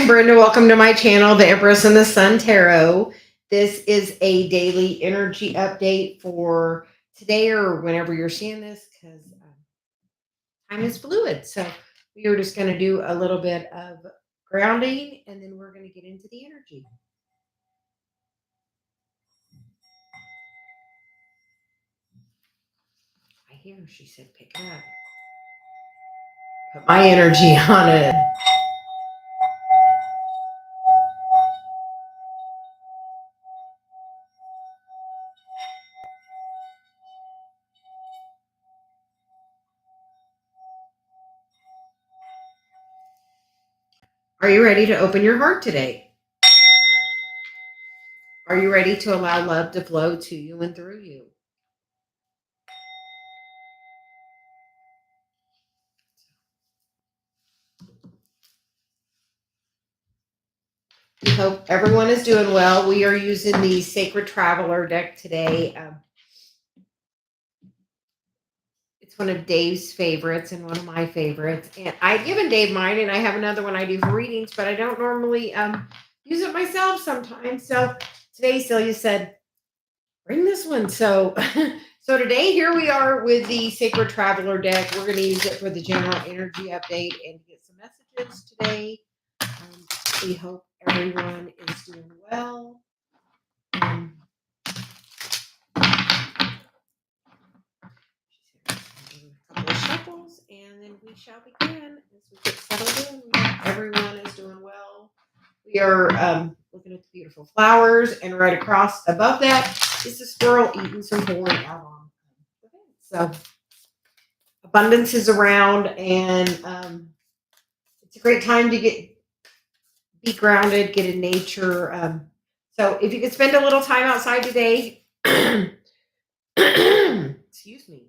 I'm Brenda. Welcome to my channel, the Empress and the Sun Tarot. This is a daily energy update for today or whenever you're seeing this because time is fluid. So we are just going to do a little bit of grounding and then we're going to get into the energy. I hear she said pick it up. Put my energy on it. Are you ready to open your heart today? Are you ready to allow love to flow to you and through you? We hope everyone is doing well. We are using the Sacred Traveler deck today. It's one of Dave's favorites and one of my favorites. And I've given Dave mine, and I have another one I do for readings, but I don't normally use it myself sometimes. So today, Celia said, bring this one. So, so today, here we are with the Sacred Traveler deck. We're going to use it for the general energy update and get some messages today. We hope everyone is doing well. A couple of shuffles, and then we shall begin as we get settled in. We hope everyone is doing well. We are looking at the beautiful flowers, and right across above that is a squirrel eating some corn out on the fence. So abundance is around, and it's a great time to be grounded, get in nature. So if you could spend a little time outside today, excuse me.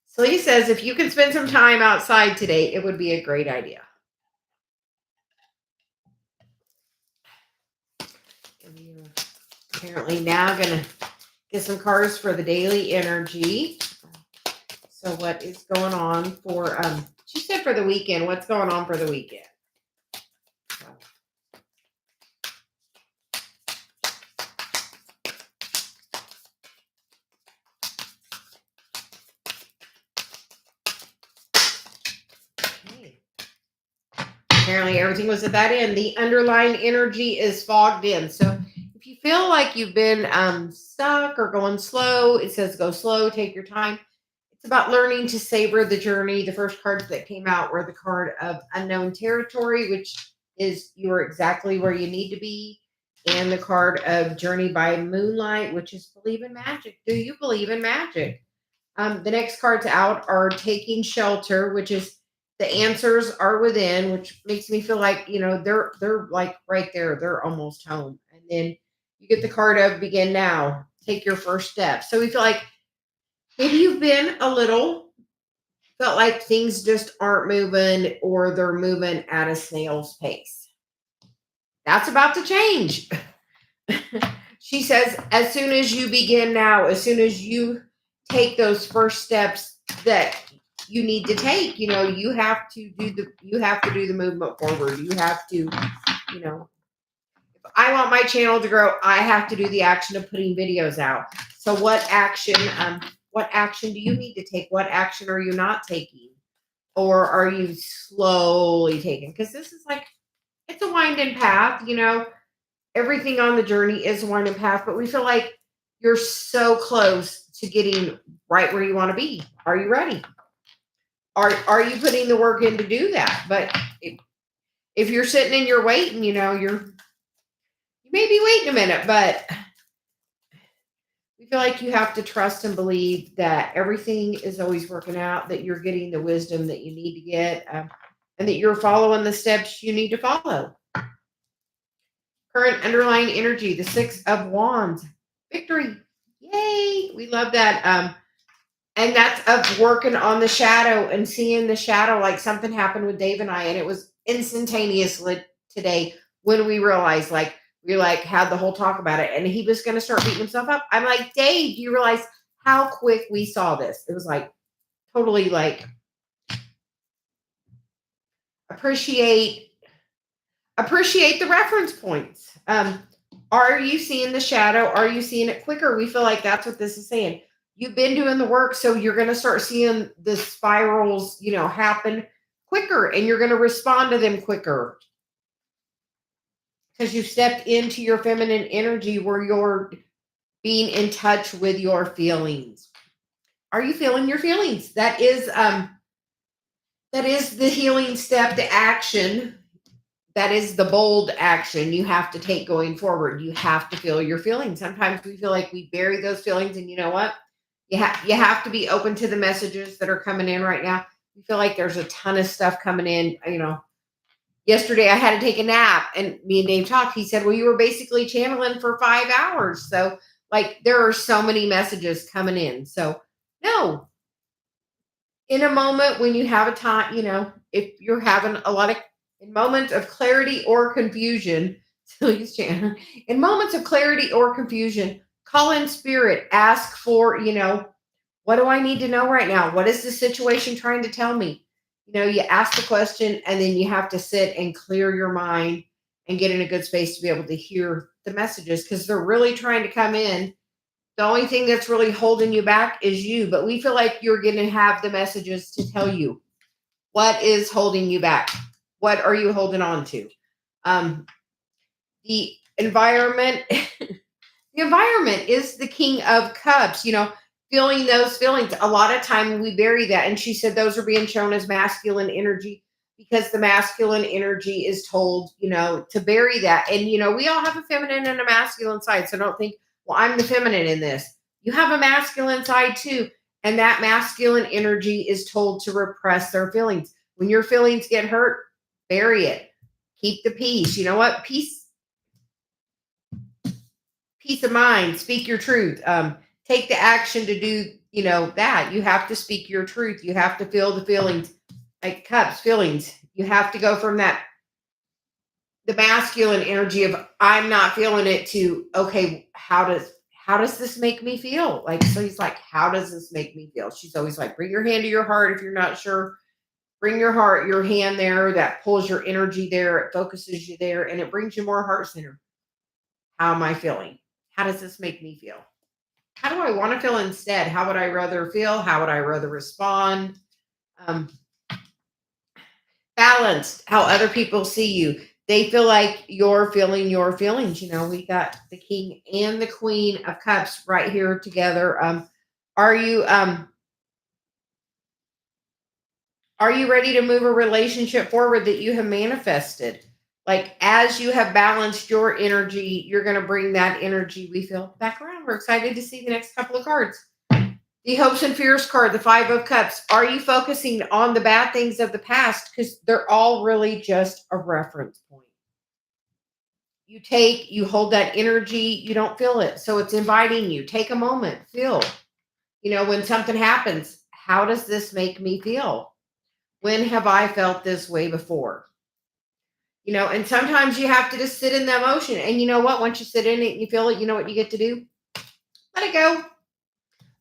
Celia says if you could spend some time outside today, it would be a great idea. And we are apparently now going to get some cards for the daily energy. So what is going on for, she said for the weekend, what's going on for the weekend? Apparently everything was at that end. The underlying energy is fogged in. So if you feel like you've been stuck or going slow, it says go slow, take your time. It's about learning to savor the journey. The first cards that came out were the card of unknown territory, which is you're exactly where you need to be. And the card of journey by moonlight, which is believe in magic. Do you believe in magic? The next cards out are taking shelter, which is the answers are within, which makes me feel like, you know, they're like right there. They're almost home. And then you get the card of begin now. Take your first step. So we feel like maybe you've been a little felt like things just aren't moving or they're moving at a snail's pace. That's about to change. She says, as soon as you begin now, as soon as you take those first steps that you need to take, you know, you have to do the movement forward. You have to, you know, if I want my channel to grow, I have to do the action of putting videos out. So what action do you need to take? What action are you not taking? Or are you slowly taking? Because this is like, it's a winding path, you know. Everything on the journey is a winding path, but we feel like you're so close to getting right where you want to be. Are you ready? Are you putting the work in to do that? But if you're sitting and you're waiting, you know, you may be waiting a minute, but we feel like you have to trust and believe that everything is always working out, that you're getting the wisdom that you need to get, and that you're following the steps you need to follow. Current underlying energy, the 6 of Wands. Victory. Yay. We love that. And that's of working on the shadow and seeing the shadow, like something happened with Dave and I, and it was instantaneously today when we realized, like, we like had the whole talk about it, and he was going to start beating himself up. I'm like, Dave, do you realize how quick we saw this? It was like totally like appreciate Appreciate the reference points. Are you seeing the shadow? Are you seeing it quicker? We feel like that's what this is saying. You've been doing the work, so you're going to start seeing the spirals, happen quicker, and you're going to respond to them quicker because you stepped into your feminine energy where you're being in touch with your feelings. Are you feeling your feelings? That is the healing step to action. That is the bold action you have to take going forward. You have to feel your feelings. Sometimes we feel like we bury those feelings, and you know what? You have to be open to the messages that are coming in right now. You feel like there's a ton of stuff coming in. Yesterday I had to take a nap, and me and Dave talked. He said, "Well, you were basically channeling for 5 hours." So, like, there are so many messages coming in. So, no, in a moment when you have a time, if you're having a lot of in moments of clarity or confusion, Celia's channel, in moments of clarity or confusion, call in spirit, ask for, what do I need to know right now? What is the situation trying to tell me? You ask the question, and then you have to sit and clear your mind and get in a good space to be able to hear the messages because they're really trying to come in. The only thing that's really holding you back is you, but we feel like you're going to have the messages to tell you what is holding you back. What are you holding on to? The environment, the environment is the king of cups, feeling those feelings. A lot of time we bury that. And she said those are being shown as masculine energy because the masculine energy is told, to bury that. And, we all have a feminine and a masculine side. So don't think, well, I'm the feminine in this. You have a masculine side too. And that masculine energy is told to repress their feelings. When your feelings get hurt, bury it. Keep the peace. You know what? Peace of mind. Speak your truth. Take the action to do, that. You have to speak your truth. You have to feel the feelings, like cups, feelings. You have to go from the masculine energy of I'm not feeling it to, okay, how does this make me feel? Like, so he's like, how does this make me feel? She's always like, bring your hand to your heart if you're not sure. Bring your hand there. That pulls your energy there. It focuses you there, and it brings you more heart center. How am I feeling? How does this make me feel? How do I want to feel instead? How would I rather feel? How would I rather respond? Um, Balanced, how other people see you. They feel like you're feeling your feelings. We got the king and the queen of cups right here together. Are you are you ready to move a relationship forward that you have manifested? Like, as you have balanced your energy, you're going to bring that energy, we feel, back around. We're excited to see the next couple of cards. The hopes and fears card, the 5 of cups. Are you focusing on the bad things of the past? Because they're all really just a reference point. You hold that energy, you don't feel it. So it's inviting you. Take a moment, feel. When something happens, how does this make me feel? When have I felt this way before? And sometimes you have to just sit in the emotion. And you know what? Once you sit in it and you feel it, you know what you get to do? Let it go.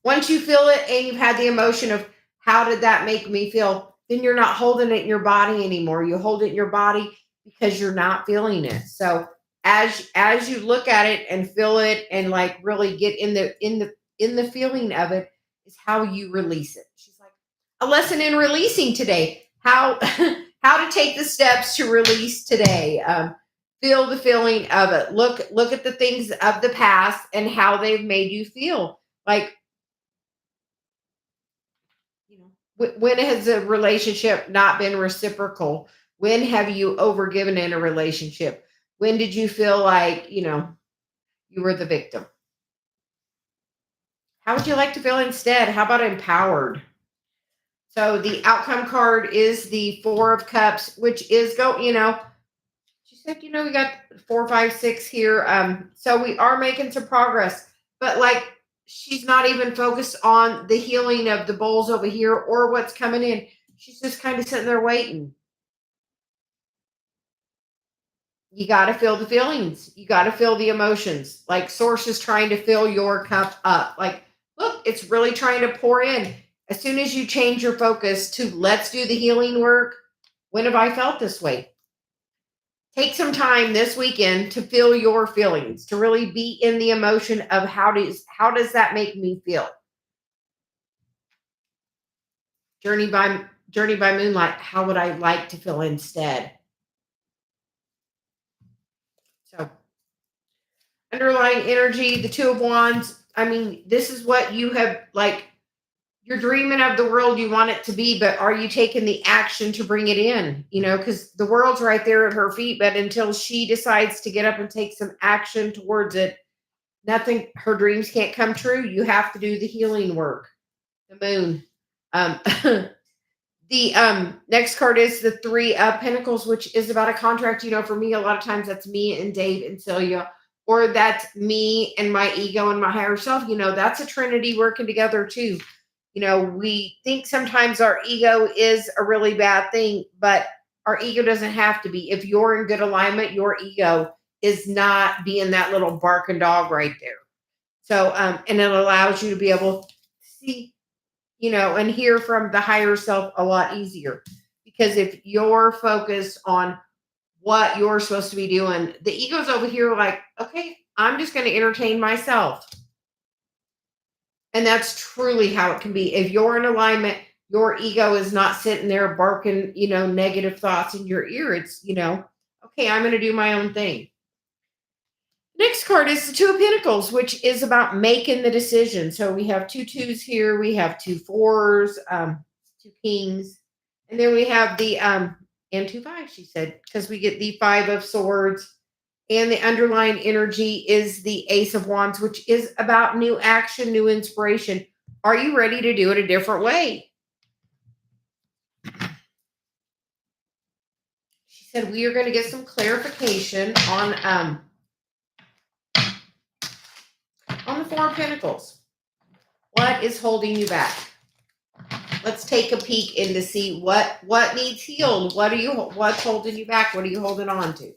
Once you feel it and you've had the emotion of how did that make me feel, then you're not holding it in your body anymore. You hold it in your body because you're not feeling it. So as you look at it and feel it and like really get in the feeling of it is how you release it. She's like, a lesson in releasing today. How how to take the steps to release today. Feel the feeling of it. Look at the things of the past and how they've made you feel. Like, when has a relationship not been reciprocal? When have you overgiven in a relationship? When did you feel like, you were the victim? How would you like to feel instead? How about empowered? So the outcome card is the 4 of cups, which is she said, we got 4, 5, 6 here. So we are making some progress, but like, she's not even focused on the healing of the bowls over here or what's coming in. She's just kind of sitting there waiting. You got to feel the feelings. You got to feel the emotions. Like, source is trying to fill your cup up. Like, look, it's really trying to pour in. As soon as you change your focus to let's do the healing work, when have I felt this way? Take some time this weekend to feel your feelings, to really be in the emotion of how does that make me feel? Journey by moonlight, how would I like to feel instead? So underlying energy, the two of wands. I mean, this is what you have like you're dreaming of the world you want it to be, but are you taking the action to bring it in? Because the world's right there at her feet, but until she decides to get up and take some action towards it, nothing, her dreams can't come true. You have to do the healing work. The moon. Um, the next card is the three of pentacles, which is about a contract. For me, a lot of times that's me and Dave and Celia, or that's me and my ego and my higher self. That's a trinity working together too. We think sometimes our ego is a really bad thing, but our ego doesn't have to be. If you're in good alignment, your ego is not being that little barking dog right there. So, and it allows you to be able to see, and hear from the higher self a lot easier. Because if you're focused on what you're supposed to be doing, the ego's over here like, okay, I'm just going to entertain myself. And that's truly how it can be. If you're in alignment, your ego is not sitting there barking, negative thoughts in your ear. It's, okay, I'm going to do my own thing. Next card is the Two of Pentacles, which is about making the decision. So we have two twos here. We have two fours, two kings. And then we have the, and two fives, she said, because we get the Five of Swords. And the underlying energy is the Ace of Wands, which is about new action, new inspiration. Are you ready to do it a different way? She said we are going to get some clarification on the Four of Pentacles. What is holding you back? Let's take a peek in to see what needs healed. What's holding you back? What are you holding on to?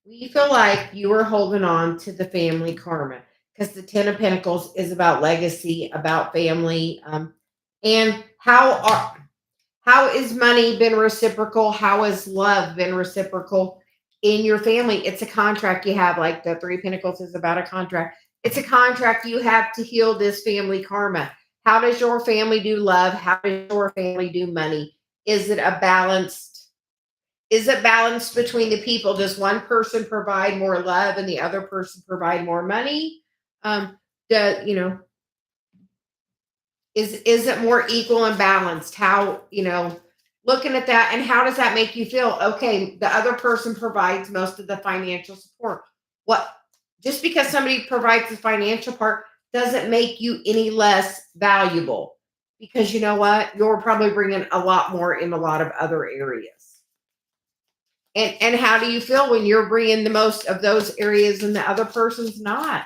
We feel like you are holding on to the family karma because the Ten of Pentacles is about legacy, about family, and how is money been reciprocal? How has love been reciprocal in your family? It's a contract you have. Like the Three of Pentacles is about a contract. It's a contract you have to heal this family karma. How does your family do love? How does your family do money? Is it balanced between the people? Does one person provide more love and the other person provide more money? Is it more equal and balanced? How, looking at that, and how does that make you feel? Okay, the other person provides most of the financial support. What Just because somebody provides the financial part doesn't make you any less valuable, because you know what? You're probably bringing a lot more in a lot of other areas. And how do you feel when you're bringing the most of those areas and the other person's not?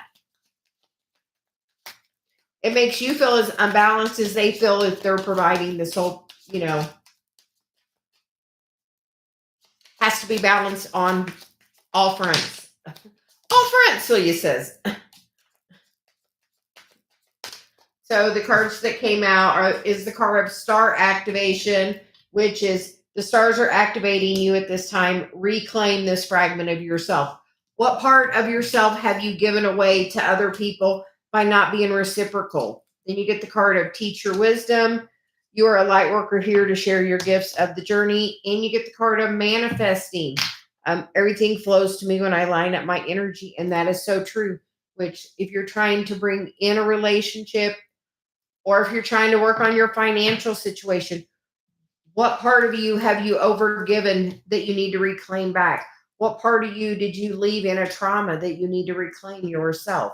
It makes you feel as unbalanced as they feel if they're providing this whole, has to be balanced on all fronts. All fronts, Celia says. So the cards that came out is the card of star activation, which is the stars are activating you at this time. Reclaim this fragment of yourself. What part of yourself have you given away to other people by not being reciprocal? Then you get the card of teacher wisdom. You are a light worker here to share your gifts of the journey. And you get the card of manifesting. Everything flows to me when I line up my energy. And that is so true. Which, if you're trying to bring in a relationship, or if you're trying to work on your financial situation, what part of you have you overgiven that you need to reclaim back? What part of you did you leave in a trauma that you need to reclaim yourself?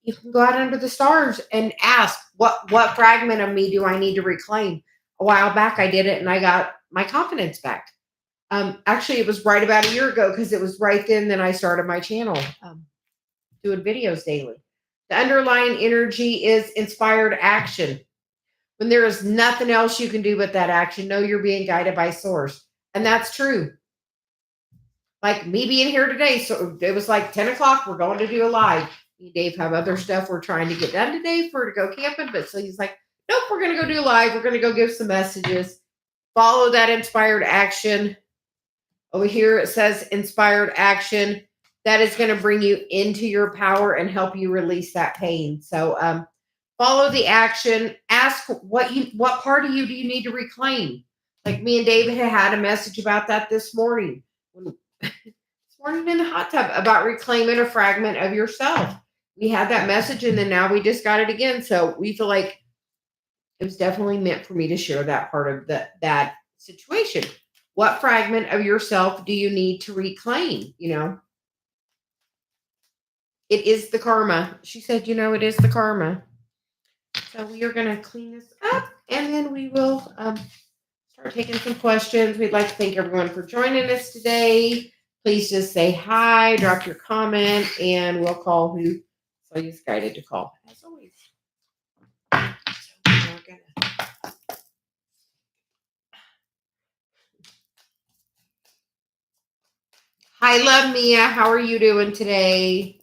You can go out under the stars and ask, what fragment of me do I need to reclaim? A while back, I did it and I got my confidence back. Actually, it was right about a year ago, because it was right then that I started my channel, doing videos daily. The underlying energy is inspired action. When there is nothing else you can do but that action, know you're being guided by source. And that's true. like me being here today. So it was like 10 o'clock. We're going to do a live. Me and Dave have other stuff we're trying to get done today for to go camping. But so he's like, nope, we're going to go do a live. We're going to go give some messages. Follow that inspired action. Over here it says inspired action. That is going to bring you into your power and help you release that pain. So follow the action. Ask what part of you do you need to reclaim? Like me and David had a message about that this morning. This morning in the hot tub about reclaiming a fragment of yourself. We had that message and then now we just got it again. So we feel like it was definitely meant for me to share that part of that situation. What fragment of yourself do you need to reclaim? It is the karma. She said, it is the karma. So we are going to clean this up and then we will start taking some questions. We'd like to thank everyone for joining us today. Please just say hi, drop your comment, and we'll call who Celia's guided to call, as always. So we're gonna... Hi, love Mia. How are you doing today?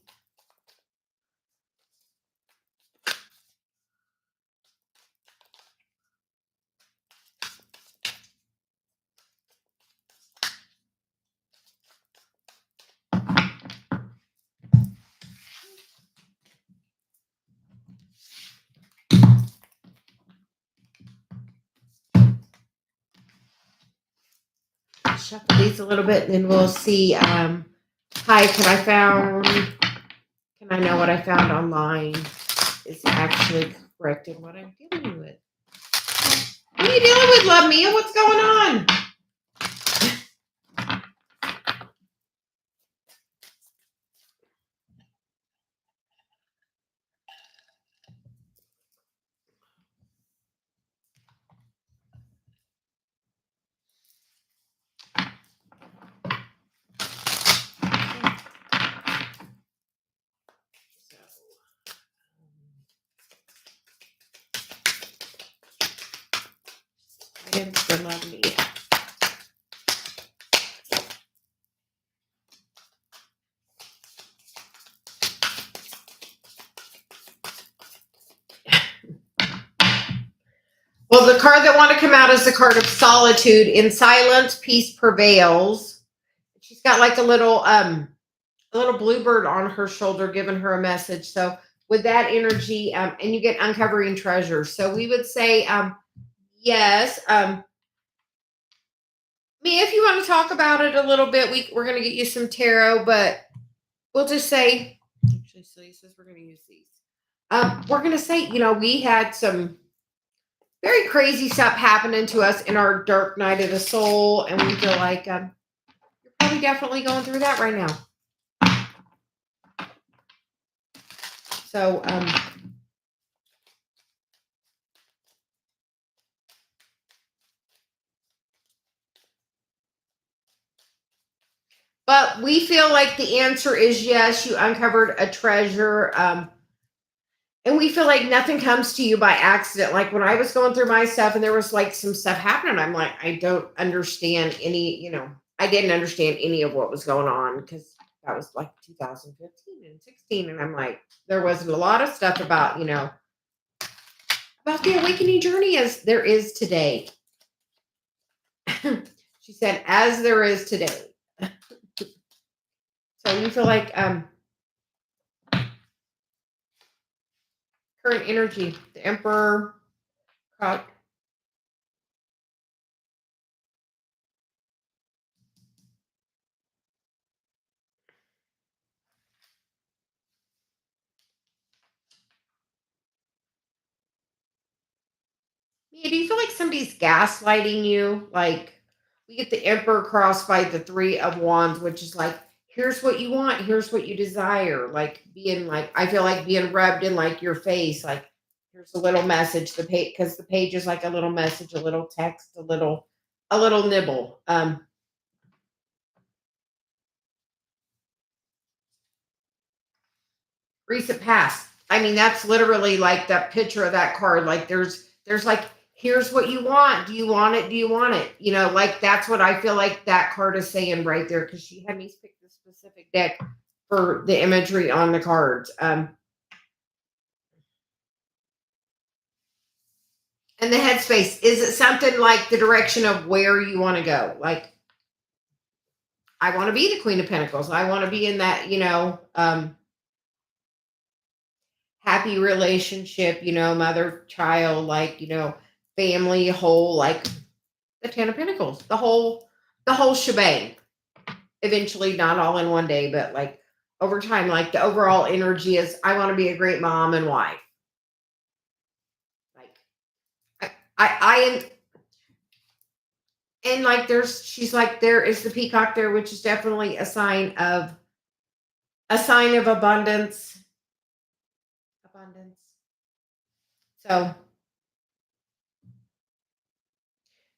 Shuffle these a little bit and then we'll see. Hi, can I know what I found online is actually correct in what I'm dealing with? What are you dealing with, love Mia? What's going on? For love Mia. Well, the card that want to come out is the card of solitude. In silence, peace prevails. She's got like a little bluebird on her shoulder giving her a message. So with that energy, and you get uncovering treasures. So we would say, yes. Mia, if you want to talk about it a little bit, we're going to get you some tarot, but we'll just say, actually, Celia says we're going to use these. We're going to say, we had some very crazy stuff happening to us in our dark night of the soul, and we feel like you're probably definitely going through that right now. So, but we feel like the answer is yes, you uncovered a treasure. And we feel like nothing comes to you by accident. Like when I was going through my stuff and there was like some stuff happening, I'm like, I don't understand I didn't understand any of what was going on because that was like 2015 and 16. And I'm like, there wasn't a lot of stuff about, about the awakening journey as there is today. She said, as there is today. So you feel like current energy, the Emperor, yeah, do you feel like somebody's gaslighting you? Like we get the Emperor crossed by the Three of Wands, which is like, here's what you want, here's what you desire. Like being like, I feel like being rubbed in like your face. Like here's a little message. The page, because the page is like a little message, a little text, a little nibble. Recent past. I mean, that's literally like that picture of that card. Like there's like Here's what you want. Do you want it? Do you want it? Like that's what I feel like that card is saying right there because she had me pick the specific deck for the imagery on the cards. And the headspace, is it something like the direction of where you want to go? Like, I want to be the Queen of Pentacles. I want to be in that, happy relationship, mother, child, like, family, whole, like the Ten of Pentacles, the whole shebang. Eventually, not all in one day, but like over time, like the overall energy is, I want to be a great mom and wife. Like, I am, and like she's like, there is the peacock there, which is definitely a sign of abundance. So,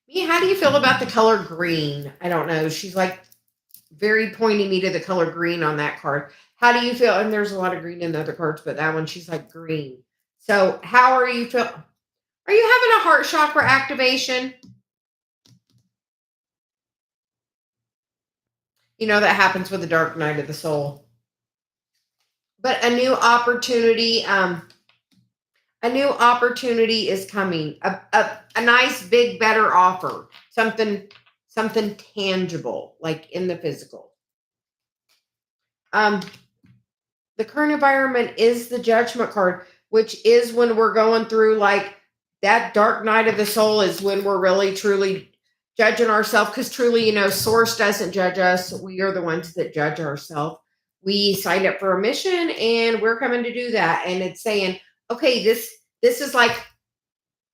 me, how do you feel about the color green? I don't know. She's like very pointing me to the color green on that card. How do you feel? And there's a lot of green in the other cards, but that one, she's like green. So, how are you feel? Are you having a heart chakra activation? That happens with the dark night of the soul. But a new opportunity, is coming. A nice, big, better offer. Something tangible, like in the physical. The current environment is the Judgment card, which is when we're going through like that dark night of the soul is when we're really truly judging ourselves, because truly, source doesn't judge us. We are the ones that judge ourselves. We signed up for a mission and we're coming to do that. And it's saying, okay, this is like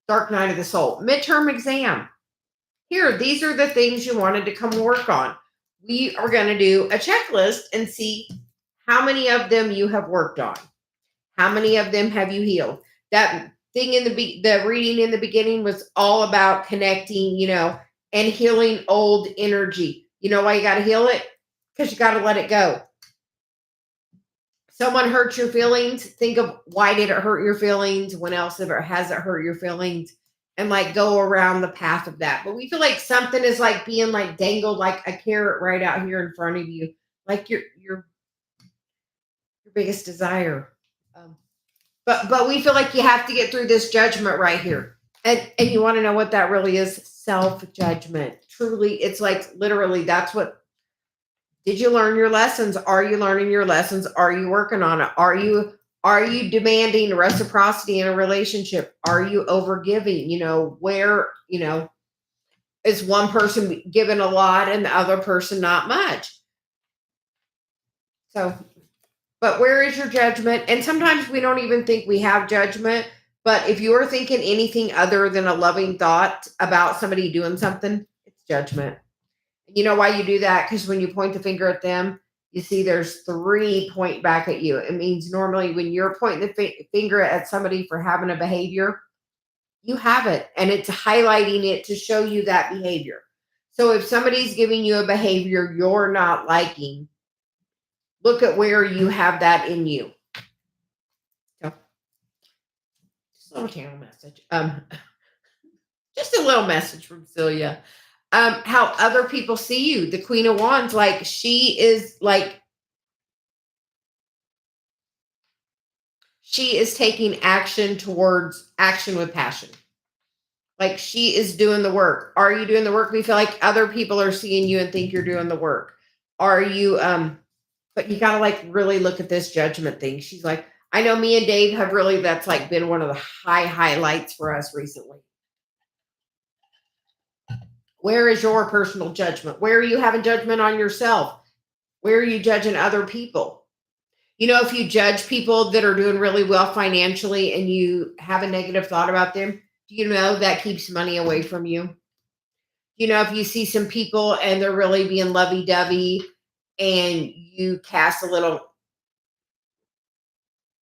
dark night of the soul, midterm exam. Here, these are the things you wanted to come work on. We are going to do a checklist and see how many of them you have worked on. How many of them have you healed? That thing in the reading in the beginning was all about connecting, and healing old energy. You know why you got to heal it? Because you got to let it go. Someone hurt your feelings. Think of why did it hurt your feelings? When else has it hurt your feelings? And like go around the path of that. But we feel like something is like being like dangled like a carrot right out here in front of you, like your biggest desire. But we feel like you have to get through this judgment right here. And you want to know what that really is? Self-judgment. Truly, it's like literally that's what. Did you learn your lessons? Are you learning your lessons? Are you working on it? Are you demanding reciprocity in a relationship? Are you overgiving? Where, is one person given a lot and the other person not much? So, but where is your judgment? And sometimes we don't even think we have judgment. But if you're thinking anything other than a loving thought about somebody doing something, it's judgment. You know why you do that? Because when you point the finger at them, you see there's 3 point back at you. It means normally when you're pointing the finger at somebody for having a behavior, you have it. And it's highlighting it to show you that behavior. So if somebody's giving you a behavior you're not liking, look at where you have that in you. So, just a little channel message. Just a little message from Celia. How other people see you. The Queen of Wands, like she is taking action towards action with passion. Like she is doing the work. Are you doing the work? We feel like other people are seeing you and think you're doing the work. Are you, but you gotta like really look at this judgment thing. She's like, I know me and Dave have really, that's like been one of the highlights for us recently. Where is your personal judgment? Where are you having judgment on yourself? Where are you judging other people? If you judge people that are doing really well financially and you have a negative thought about them, do you know that keeps money away from you? If you see some people and they're really being lovey-dovey and you cast a little,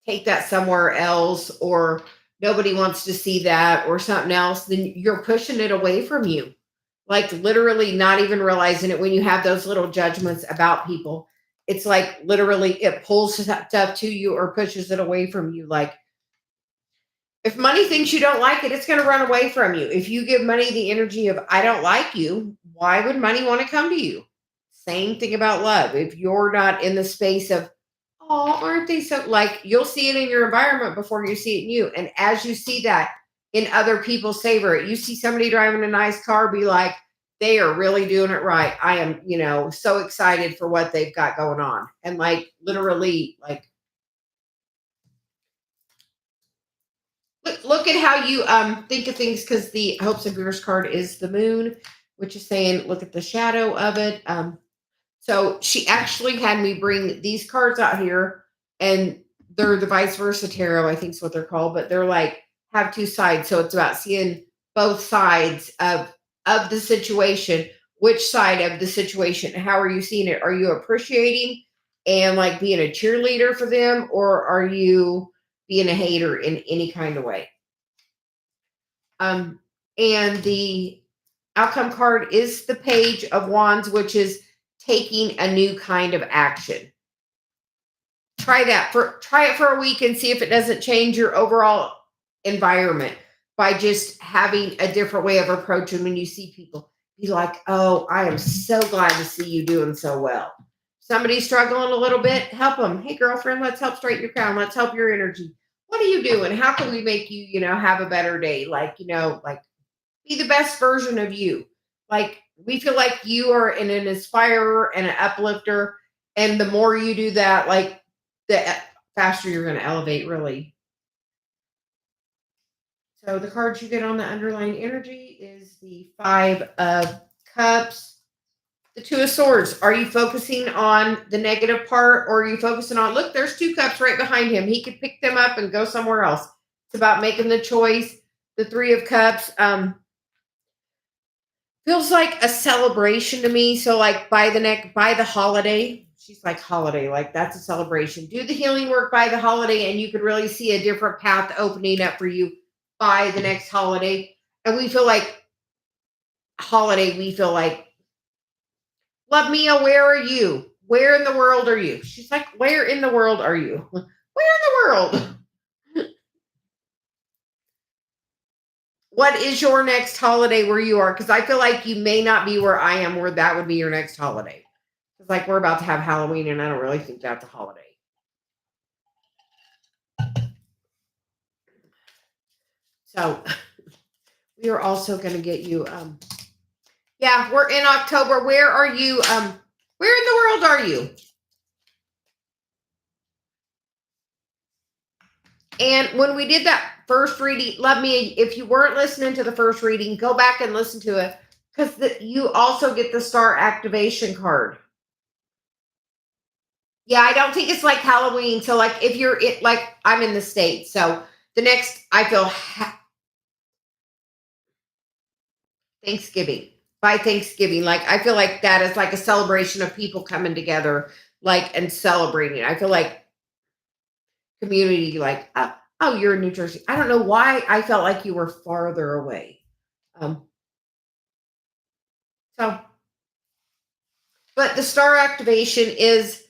take that somewhere else, or nobody wants to see that or something else, then you're pushing it away from you. Like literally not even realizing it when you have those little judgments about people. It's like literally it pulls stuff to you or pushes it away from you. Like If money thinks you don't like it, it's going to run away from you. If you give money the energy of, I don't like you, why would money want to come to you? Same thing about love. If you're not in the space of, oh, aren't they so, like, you'll see it in your environment before you see it in you. And as you see that in other people, savor it. You see somebody driving a nice car, be like, they are really doing it right. I am, so excited for what they've got going on. And like, literally, like, look at how you think of things, because the hopes of yours card is the moon, which is saying look at the shadow of it. So she actually had me bring these cards out here, and they're the vice versa tarot, I think is what they're called, but they're like have two sides. So it's about seeing both sides of the situation. Which side of the situation? How are you seeing it? Are you appreciating and like being a cheerleader for them, or are you being a hater in any kind of way? And the outcome card is the Page of Wands, which is taking a new kind of action. Try it for a week and see if it doesn't change your overall environment by just having a different way of approaching. When you see people, be like, oh, I am so glad to see you doing so well. Somebody's struggling a little bit, help them. Hey, girlfriend, let's help straighten your crown. Let's help your energy. What are you doing? How can we make you, have a better day? Like, like be the best version of you. Like, we feel like you are an inspirer and an uplifter. And the more you do that, like, the faster you're going to elevate, really. So the cards you get on the underlying energy is the Five of Cups, the Two of Swords. Are you focusing on the negative part, or are you focusing on, look, there's two cups right behind him. He could pick them up and go somewhere else. It's about making the choice. The Three of Cups feels like a celebration to me. So like by the holiday, she's like, holiday, like that's a celebration. Do the healing work by the holiday, and you could really see a different path opening up for you by the next holiday. And we feel like love Mia, where are you? Where in the world are you? She's like, where in the world are you? Where in the world? What is your next holiday where you are? Because I feel like you may not be where I am, where that would be your next holiday. It's like we're about to have Halloween, and I don't really think that's a holiday. So we are also going to get you. Yeah, we're in October. Where are you? Where in the world are you? And when we did that first reading, let me, if you weren't listening to the first reading, go back and listen to it, because you also get the star activation card. Yeah, I don't think it's like Halloween. So like if you're like I'm in the States, so the next I feel Thanksgiving. By Thanksgiving, like I feel like that is like a celebration of people coming together, like, and celebrating. I feel like community, like, oh, you're in New Jersey. I don't know why I felt like you were farther away. So, but the star activation is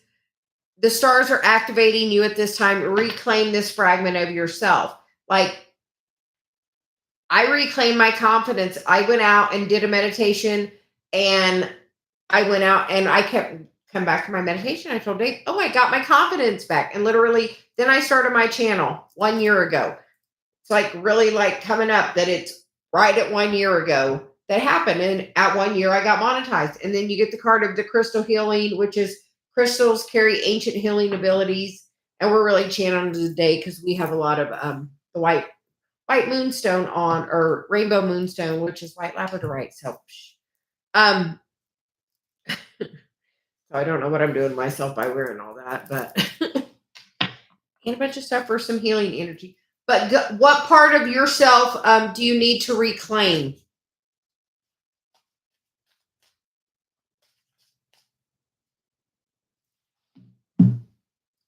the stars are activating you at this time. Reclaim this fragment of yourself. Like, I reclaimed my confidence. I went out and did a meditation, and I went out and I kept come back to my meditation. I told Dave, oh, I got my confidence back. And literally, then I started my channel 1 year ago. It's like really like coming up that it's right at 1 year ago that happened. And at 1 year, I got monetized. And then you get the card of the crystal healing, which is crystals carry ancient healing abilities. And we're really channeling today because we have a lot of the white moonstone on, or rainbow moonstone, which is white labradorite. So, so I don't know what I'm doing to myself by wearing all that, but and a bunch of stuff for some healing energy. But what part of yourself do you need to reclaim?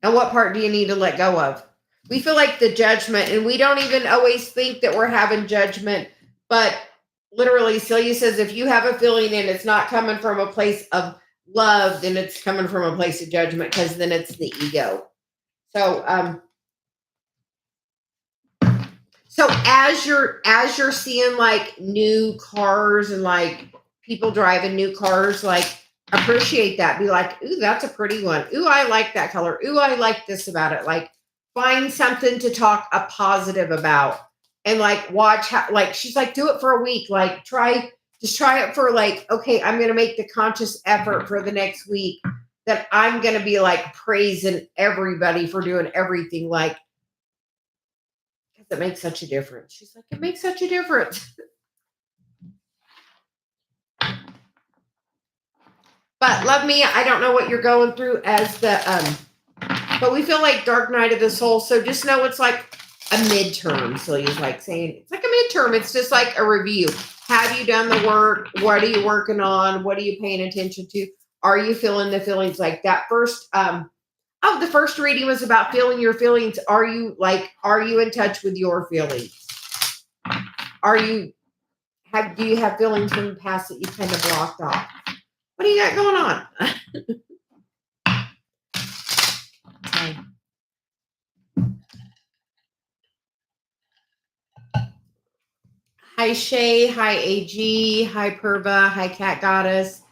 And what part do you need to let go of? We feel like the judgment, and we don't even always think that we're having judgment, but literally Celia says, if you have a feeling and it's not coming from a place of love, then it's coming from a place of judgment, because then it's the ego. So So as you're seeing like new cars and like people driving new cars, like appreciate that. Be like, ooh, that's a pretty one. Ooh, I like that color. Ooh, I like this about it. Like find something to talk a positive about. And like watch how, like she's like, do it for a week. Like just try it for like, okay, I'm gonna make the conscious effort for the next week that I'm gonna be like praising everybody for doing everything. Like that makes such a difference. She's like, it makes such a difference. But love me, I don't know what you're going through as the but we feel like dark night of the soul. So just know it's like a midterm. Celia's like saying it's like a midterm. It's just like a review. Have you done the work? What are you working on? What are you paying attention to? Are you feeling the feelings? Like that first the first reading was about feeling your feelings. Are you in touch with your feelings? Do you have feelings from the past that you kind of blocked off? What do you got going on? Okay. Hi Shay, hi AG, hi Purva, hi Cat Goddess.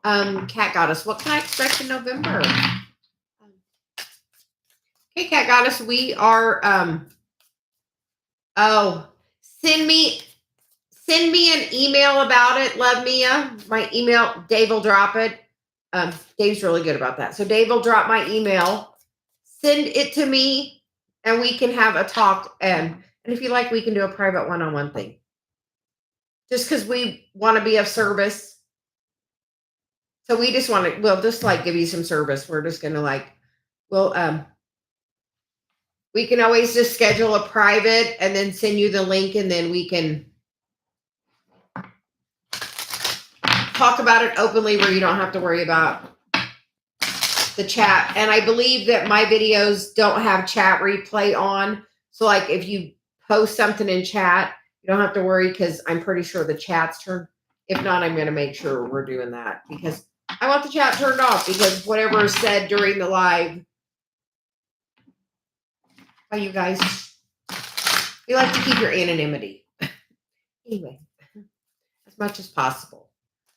Cat Goddess, what can I expect in November? Okay, Cat Goddess, we are send me an email about it, love Mia. My email, Dave will drop it. Dave's really good about that. So Dave will drop my email. Send it to me and we can have a talk. And if you like, we can do a private one-on-one thing. Just because we want to be of service. So we just want to, we'll just like give you some service. We're just going to we can always just schedule a private and then send you the link and then we can talk about it openly where you don't have to worry about the chat. And I believe that my videos don't have chat replay on. So like if you post something in chat, you don't have to worry because I'm pretty sure the chat's turned. If not, I'm going to make sure we're doing that because I want the chat turned off because whatever is said during the live. Oh, you guys, you like to keep your anonymity. Anyway, as much as possible.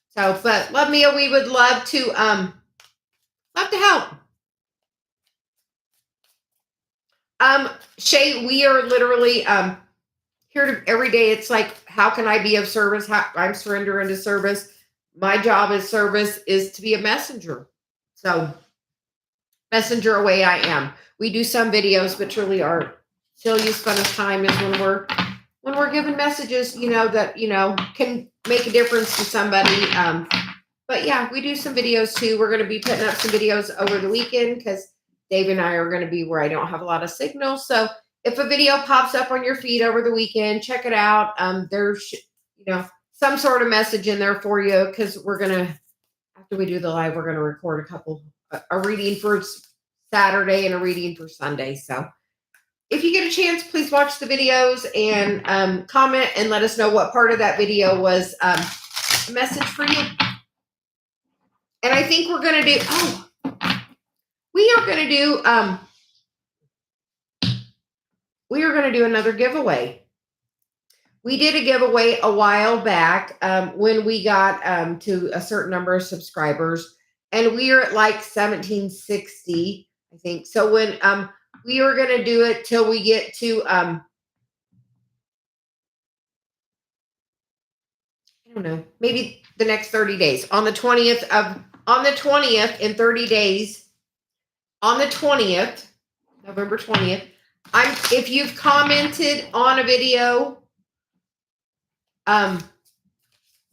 So, but love Mia, we would love to help. Shay, we are literally here to every day. It's like, how can I be of service? I'm surrendering to service. My job as service is to be a messenger. So messenger away I am. We do some videos, but truly our Celia's funnest time is when we're giving messages, that, can make a difference to somebody. But yeah, we do some videos too. We're going to be putting up some videos over the weekend because Dave and I are going to be where I don't have a lot of signal. So if a video pops up on your feed over the weekend, check it out. There's, some sort of message in there for you because we're going to, after we do the live, we're going to record a reading for Saturday and a reading for Sunday. So if you get a chance, please watch the videos and comment and let us know what part of that video was a message for you. And I think we're going to do another giveaway. We did a giveaway a while back when we got to a certain number of subscribers, and we are at like 1760, I think. So when we were going to do it till we get to I don't know, maybe the next 30 days. On the 20th in 30 days, on the 20th, November 20th, if you've commented on a video,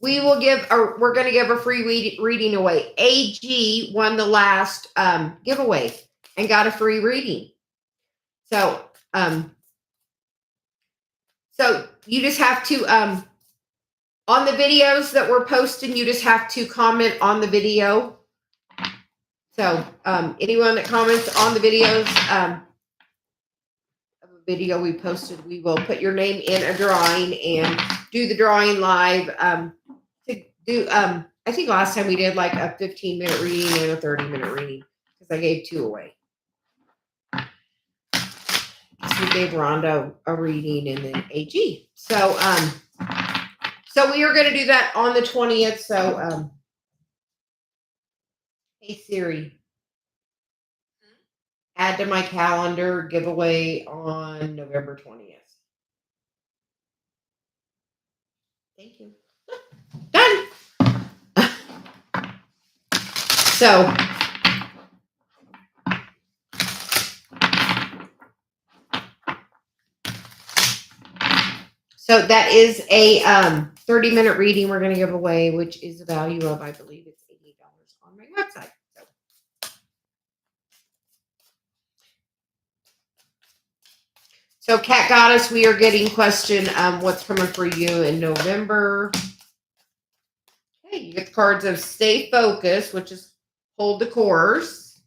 we're going to give a free reading away. AG won the last giveaway and got a free reading. So, so you just have to, on the videos that we're posting, you just have to comment on the video. So, anyone that comments on the videos, of a video we posted, we will put your name in a drawing and do the drawing live. I think last time we did like a 15-minute reading and a 30-minute reading because I gave 2 away. So we gave Rhonda a reading and then AG. So we are going to do that on the 20th. So hey Siri, add to my calendar giveaway on November 20th. Thank you. Done. So that is a 30-minute reading we're going to give away, which is a value of, I believe it's $80 on my website. So Cat Goddess, we are getting question, what's coming for you in November? Okay, you get the cards of Stay Focused, which is hold the course.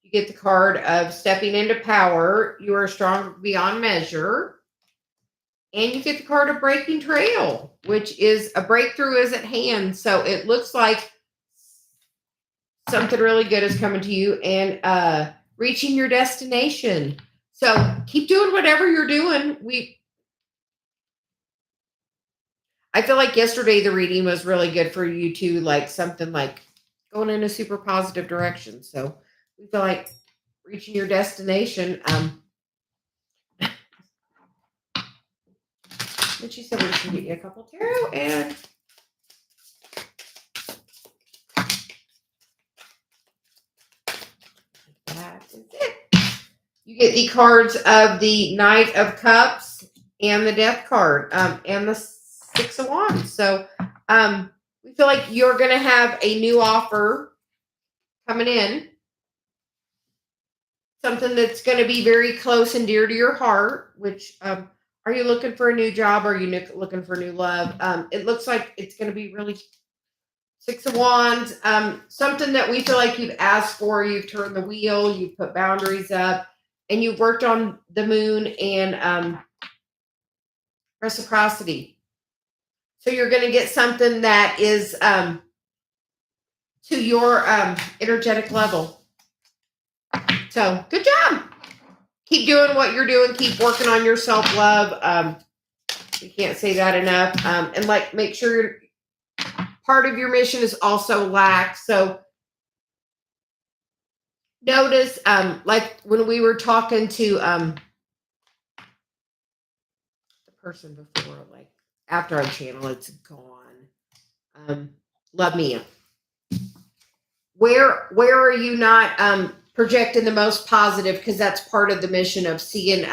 You get the card of Stepping into Power. You are strong beyond measure. And you get the card of Breaking Trail, which is a breakthrough is at hand. So it looks like something really good is coming to you and reaching your destination. So keep doing whatever you're doing. I feel like yesterday the reading was really good for you too, like something like going in a super positive direction. So we feel like reaching your destination. But she said we can get you a couple tarot and that is it. You get the cards of the Knight of Cups and the Death card and the Six of Wands. So we feel like you're going to have a new offer coming in. Something that's going to be very close and dear to your heart, which are you looking for a new job? Or are you looking for new love? It looks like it's going to be really Six of Wands, something that we feel like you've asked for. You've turned the wheel, you've put boundaries up, and you've worked on the moon and reciprocity. So you're going to get something that is to your energetic level. So good job. Keep doing what you're doing. Keep working on your self-love. We can't say that enough. And like, make sure part of your mission is also lack. So notice, like when we were talking to the person before, like after our channel, it's gone. Love Mia. Where are you not projecting the most positive? Because that's part of the mission of seeing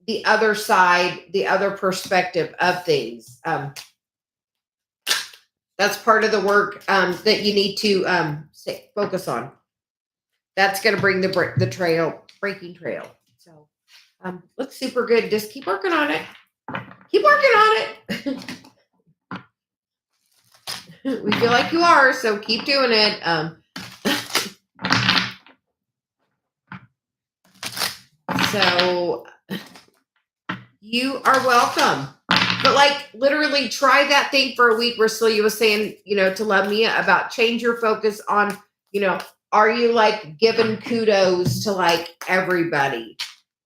the other side, the other perspective of things. That's part of the work that you need to focus on. That's going to bring the breaking trail. So looks super good. Just keep working on it. Keep working on it. We feel like you are, so keep doing it. So you are welcome. But like literally try that thing for a week where Celia was saying, to Love Mia about change your focus on, are you like giving kudos to like everybody?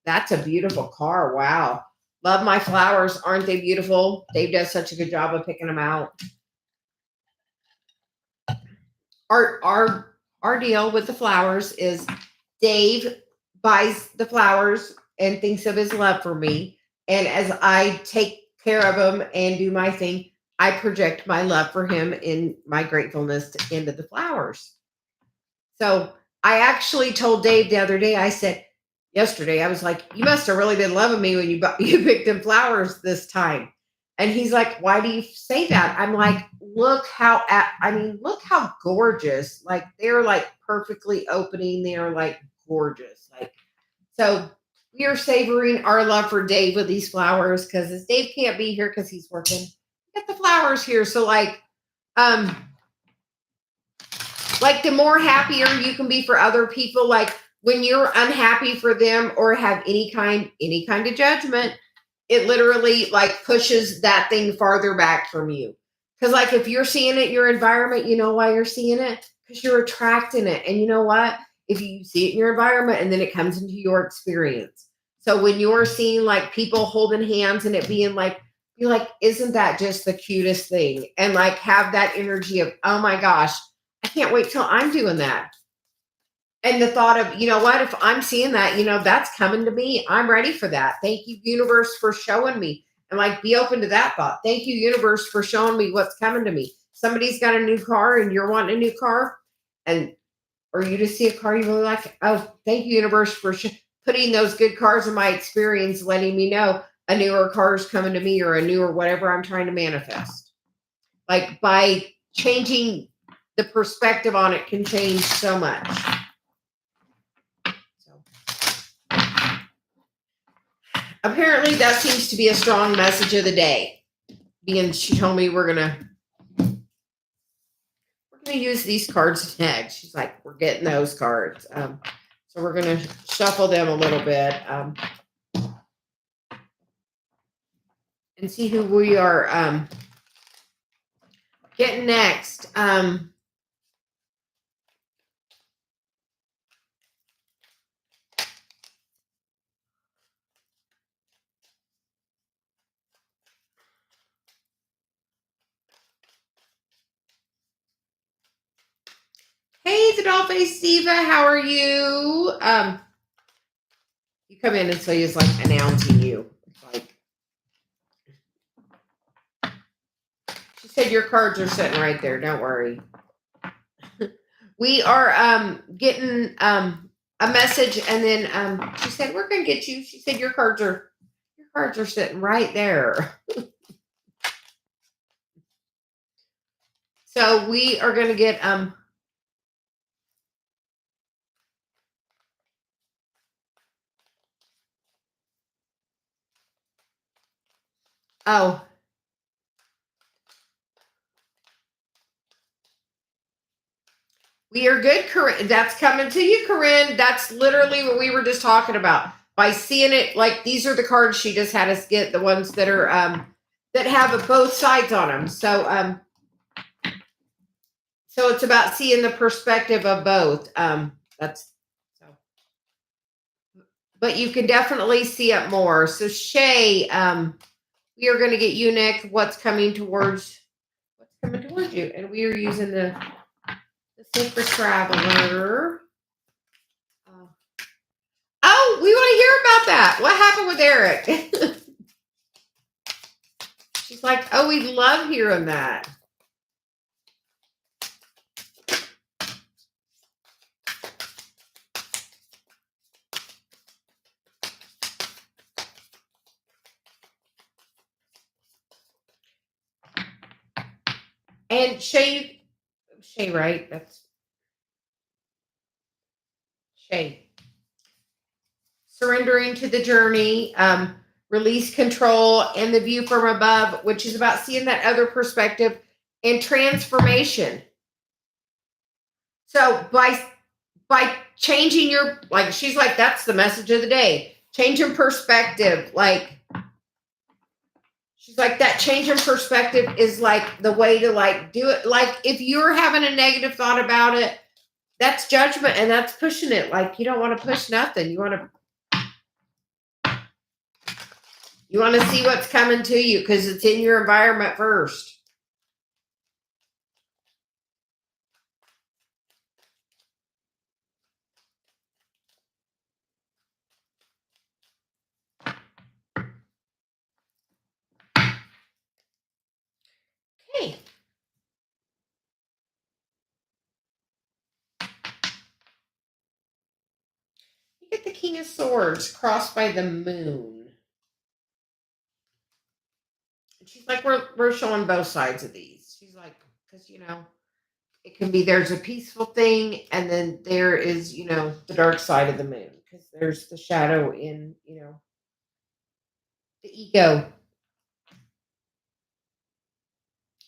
That's a beautiful car. Wow. Love my flowers. Aren't they beautiful? Dave does such a good job of picking them out. Our deal with the flowers is Dave buys the flowers and thinks of his love for me. And as I take care of him and do my thing, I project my love for him in my gratefulness into the flowers. So I actually told Dave the other day, yesterday, I was like, you must have really been loving me when you picked him flowers this time. And he's like, why do you say that? I'm like, look how gorgeous. Like they're like perfectly opening. They're like gorgeous. Like, so we are savoring our love for Dave with these flowers because as Dave can't be here because he's working, get the flowers here. So like the more happier you can be for other people, like when you're unhappy for them or have any kind of judgment, it literally like pushes that thing farther back from you. Because like if you're seeing it in your environment, you know why you're seeing it? Because you're attracting it. And you know what? if you see it in your environment and then it comes into your experience. So when you're seeing like people holding hands and it being like, you're like, isn't that just the cutest thing? And like have that energy of, oh my gosh, I can't wait till I'm doing that. And the thought of, you know what, if I'm seeing that, that's coming to me. I'm ready for that. Thank you, universe, for showing me. And like be open to that thought. Thank you, universe, for showing me what's coming to me. Somebody's got a new car and you're wanting a new car, and or you just see a car you really like. Oh, thank you, universe, for putting those good cars in my experience, letting me know a newer car is coming to me or a newer whatever I'm trying to manifest. Like by changing the perspective on it can change so much. Apparently, that seems to be a strong message of the day. Being she told me we're gonna use these cards next. She's like, we're getting those cards. So we're gonna shuffle them a little bit and see who we are getting next. Hey, the doll-faced diva, how are you? You come in and Celia's like announcing you. Like she said, your cards are sitting right there. Don't worry. We are getting a message, and then she said, we're gonna get you. She said, your cards are sitting right there. So we are gonna get oh. We are good, Corinne. That's coming to you, Corinne. That's literally what we were just talking about. By seeing it, like these are the cards she just had us get, the ones that are that have both sides on them. So it's about seeing the perspective of both. That's so. But you can definitely see it more. So Shay, we are going to get you next. What's coming towards you? And we are using the Sacred Traveler. Oh, we want to hear about that. What happened with Eric? She's like, oh, we love hearing that. And Shay, right? That's Shay. Surrendering to the journey, release control, and the view from above, which is about seeing that other perspective and transformation. So by changing your, like, she's like, that's the message of the day. Change in perspective. Like, she's like, that change in perspective is like the way to like do it. Like if you're having a negative thought about it, that's judgment and that's pushing it. Like you don't want to push nothing. You want to see what's coming to you because it's in your environment first. Okay. You get the King of Swords crossed by the moon. And she's like, we're showing both sides of these. She's like, because it can be there's a peaceful thing, and then there is, the dark side of the moon. Because there's the shadow in, the ego.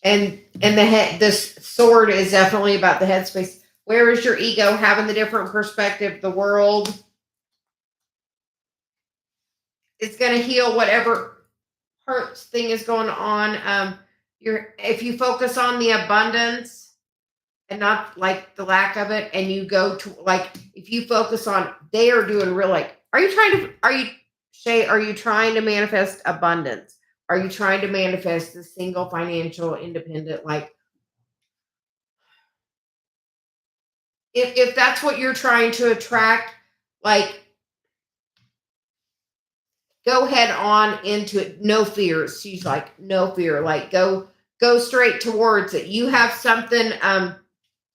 And the head, this sword is definitely about the headspace. Where is your ego having the different perspective? The world is going to heal whatever hurts thing is going on. If you focus on the abundance and not like the lack of it, and you go to like if you focus on they are doing real like are you trying to manifest abundance? Are you trying to manifest the single financial independent like if that's what you're trying to attract, like go head on into it. No fears. She's like, no fear. Like go straight towards it. You have something,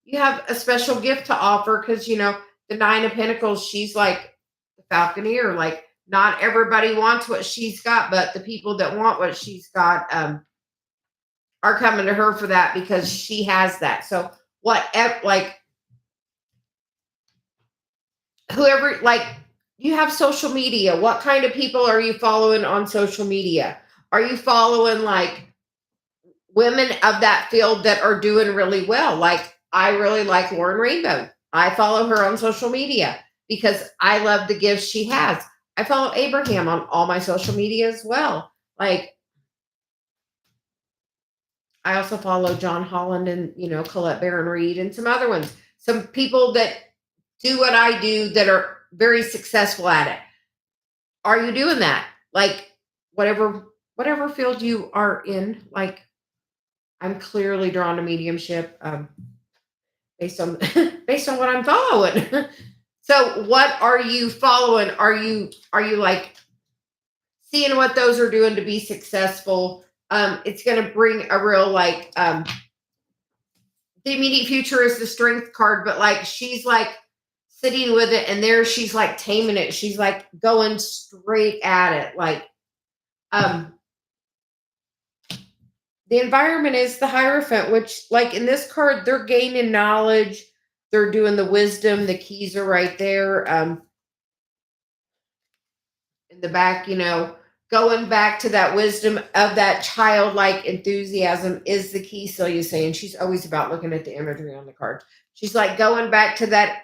you have a special gift to offer because the Nine of Pentacles, she's like the Falconeer. Like not everybody wants what she's got, but the people that want what she's got are coming to her for that because she has that. So like whoever like you have social media. What kind of people are you following on social media? Are you following like women of that field that are doing really well? Like I really like Lauren Rainbow. I follow her on social media because I love the gifts she has. I follow Abraham on all my social media as well. Like I also follow John Holland and Colette Baron Reed and some other ones. Some people that do what I do that are very successful at it. Are you doing that? Like whatever field you are in, like I'm clearly drawn to mediumship based on based on what I'm following. So what are you following? Are you like seeing what those are doing to be successful? It's going to bring a real like the immediate future is the strength card, but like she's like sitting with it and there she's like taming it. She's like going straight at it. Like the environment is the Hierophant, which like in this card, they're gaining knowledge. They're doing the wisdom. The keys are right there. In the back, going back to that wisdom of that childlike enthusiasm is the key. Celia's saying she's always about looking at the imagery on the card. She's like going back to that,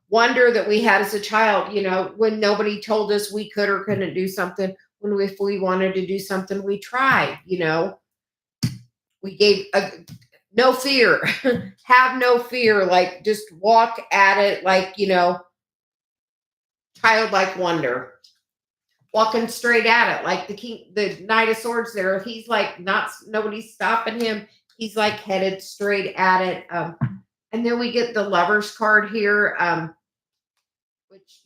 wonder that we had as a child, when nobody told us we could or couldn't do something. If we wanted to do something, we tried, we gave no fear, have no fear, like just walk at it like, childlike wonder. Walking straight at it, like the Knight of Swords. There, he's like nobody's stopping him. He's like headed straight at it. And then we get the Lovers card here, which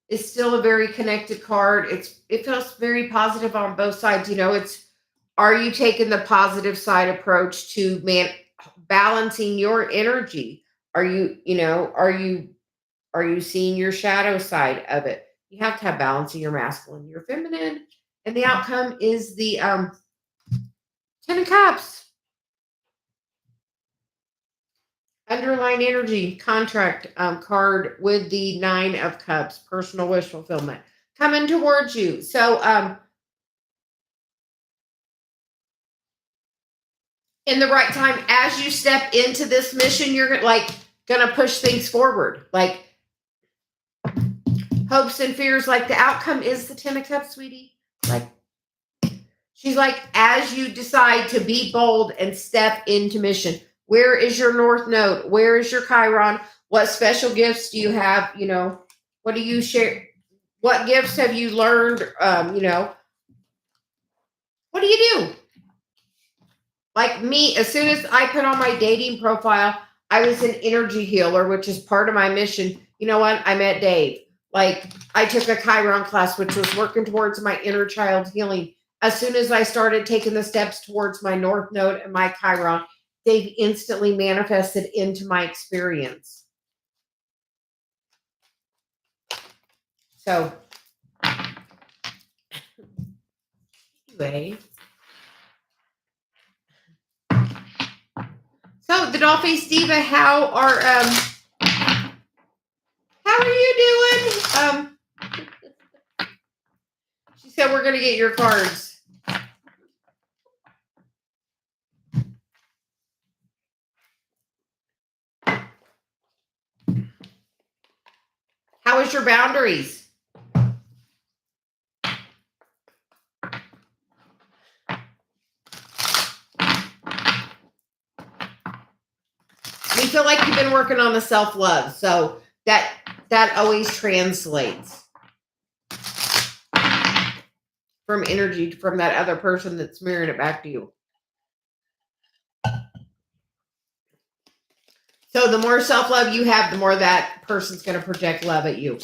is still a very connected card. It feels very positive on both sides. Are you taking the positive side approach to balancing your energy? Are you seeing your shadow side of it? You have to have balance in your masculine, your feminine, and the outcome is the Ten of Cups. Underlying energy contract card with the Nine of Cups, personal wish fulfillment coming towards you. So in the right time, as you step into this mission, you're gonna push things forward. Like hopes and fears, like the outcome is the Ten of Cups, sweetie. Like she's like, as you decide to be bold and step into mission, where is your North Node? Where is your Chiron? What special gifts do you have? What do you share? What gifts have you learned? What do you do? Like me, as soon as I put on my dating profile, I was an energy healer, which is part of my mission. You know what? I met Dave. Like I took a Chiron class, which was working towards my inner child healing. As soon as I started taking the steps towards my North Node and my Chiron, Dave instantly manifested into my experience. So, anyway. So the Dollface Diva, how are you doing? She said we're gonna get your cards. How is your boundaries? you feel like you've been working on the self-love. So that always translates from energy from that other person that's mirroring it back to you. So the more self-love you have, the more that person's going to project love at you.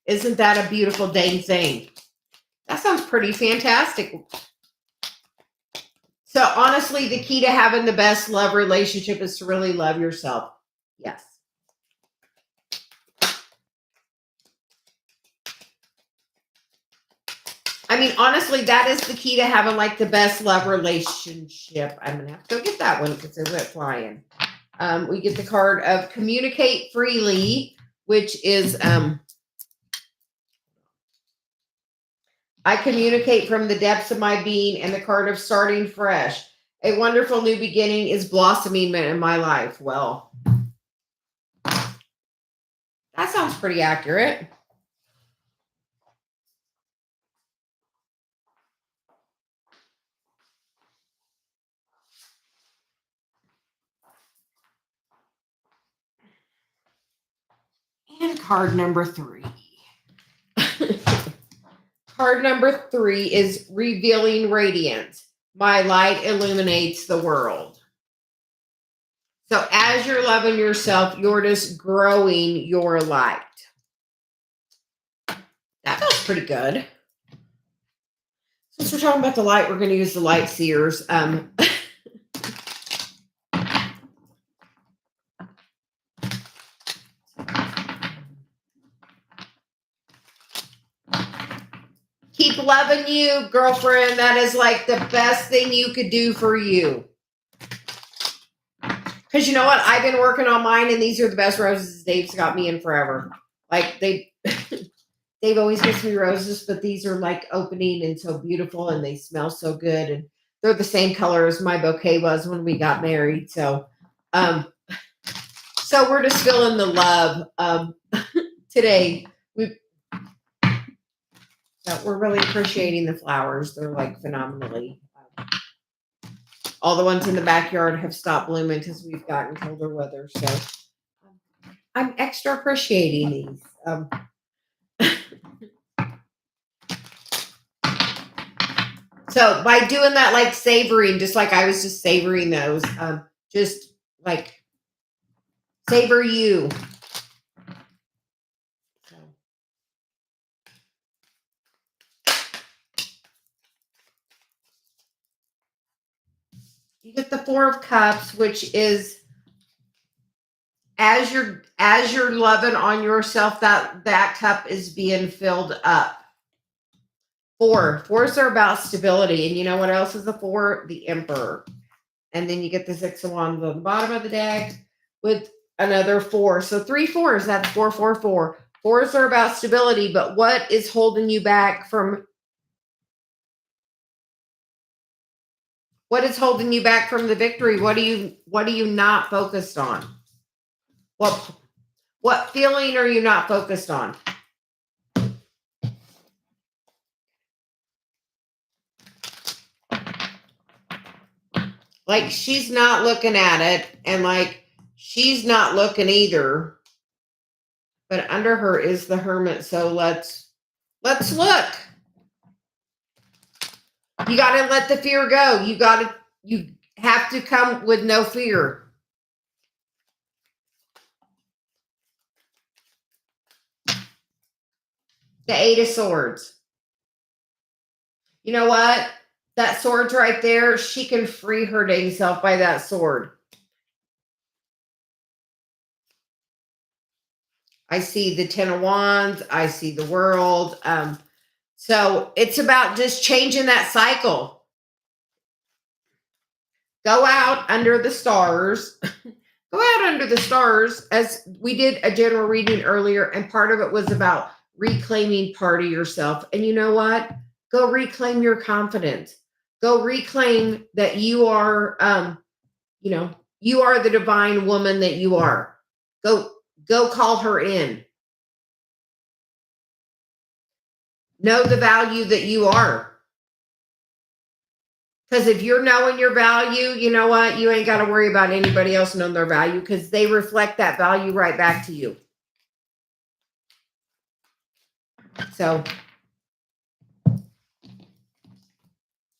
Isn't that a beautiful dang thing? That sounds pretty fantastic. So honestly, the key to having the best love relationship is to really love yourself. Yes. I mean, honestly, that is the key to having like the best love relationship. I'm going to have to go get that one because they went flying. We get the card of communicate freely, which is I communicate from the depths of my being, and the card of starting fresh. A wonderful new beginning is blossoming in my life. Well, that sounds pretty accurate. And card number 3. Card number 3 is revealing radiance. My light illuminates the world. So as you're loving yourself, you're just growing your light. That feels pretty good. Since we're talking about the light, we're going to use the light seers. Keep loving you, girlfriend. That is like the best thing you could do for you. Because you know what? I've been working on mine, and these are the best roses Dave's got me in forever. Like Dave always gives me roses, but these are like opening and so beautiful, and they smell so good, and they're the same color as my bouquet was when we got married. So, so we're just feeling the love today. We're really appreciating the flowers. They're like phenomenally. All the ones in the backyard have stopped blooming because we've gotten colder weather. So I'm extra appreciating these. So by doing that, like savoring, just like I was just savoring those, just like savor you. You get the 4 of Cups, which is as you're loving on yourself, that cup is being filled up. 4s are about stability, and you know what else is the 4? The Emperor. And then you get the 6 of Wands on the bottom of the deck with another 4. So 3 4s. That's 4 4 4. 4s are about stability, but what is holding you back from? What is holding you back from the victory? What are you not focused on? What feeling are you not focused on? Like she's not looking at it, and like she's not looking either. But under her is the Hermit. So let's look. You got to let the fear go. You have to come with no fear. The 8 of Swords. You know what? That sword's right there. She can free her dang self by that sword. I see the 10 of Wands. I see the World. So it's about just changing that cycle. Go out under the stars. Go out under the stars, as we did a general reading earlier, and part of it was about reclaiming part of yourself. And you know what? Go reclaim your confidence. Go reclaim that you are, you are the divine woman that you are. Go call her in. Know the value that you are. Because if you're knowing your value, you know what? You ain't got to worry about anybody else knowing their value because they reflect that value right back to you. So,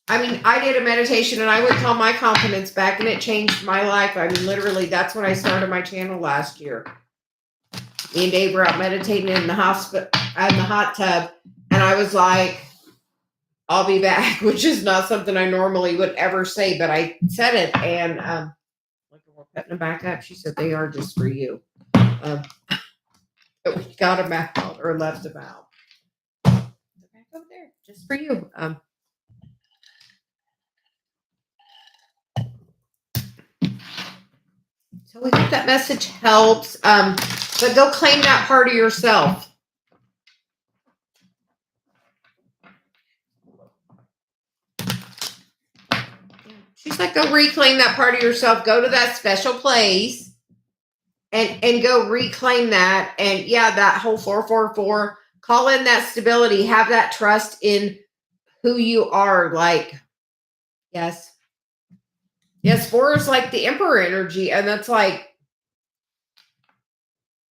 I mean, I did a meditation and I would call my confidence back and it changed my life. I mean, literally, that's when I started my channel last year. Me and Dave were out meditating in the hospital, in the hot tub. And I was like, I'll be back, which is not something I normally would ever say, but I said it. And look, we're putting them back up. She said, they are just for you. But we got them out or left them out. They're back over there, just for you. So we hope that message helps. But go claim that part of yourself. She's like, go reclaim that part of yourself. Go to that special place and go reclaim that. And yeah, that whole 444, call in that stability. Have that trust in who you are. Like, yes. Yes, 4 is like the Emperor energy. And that's like,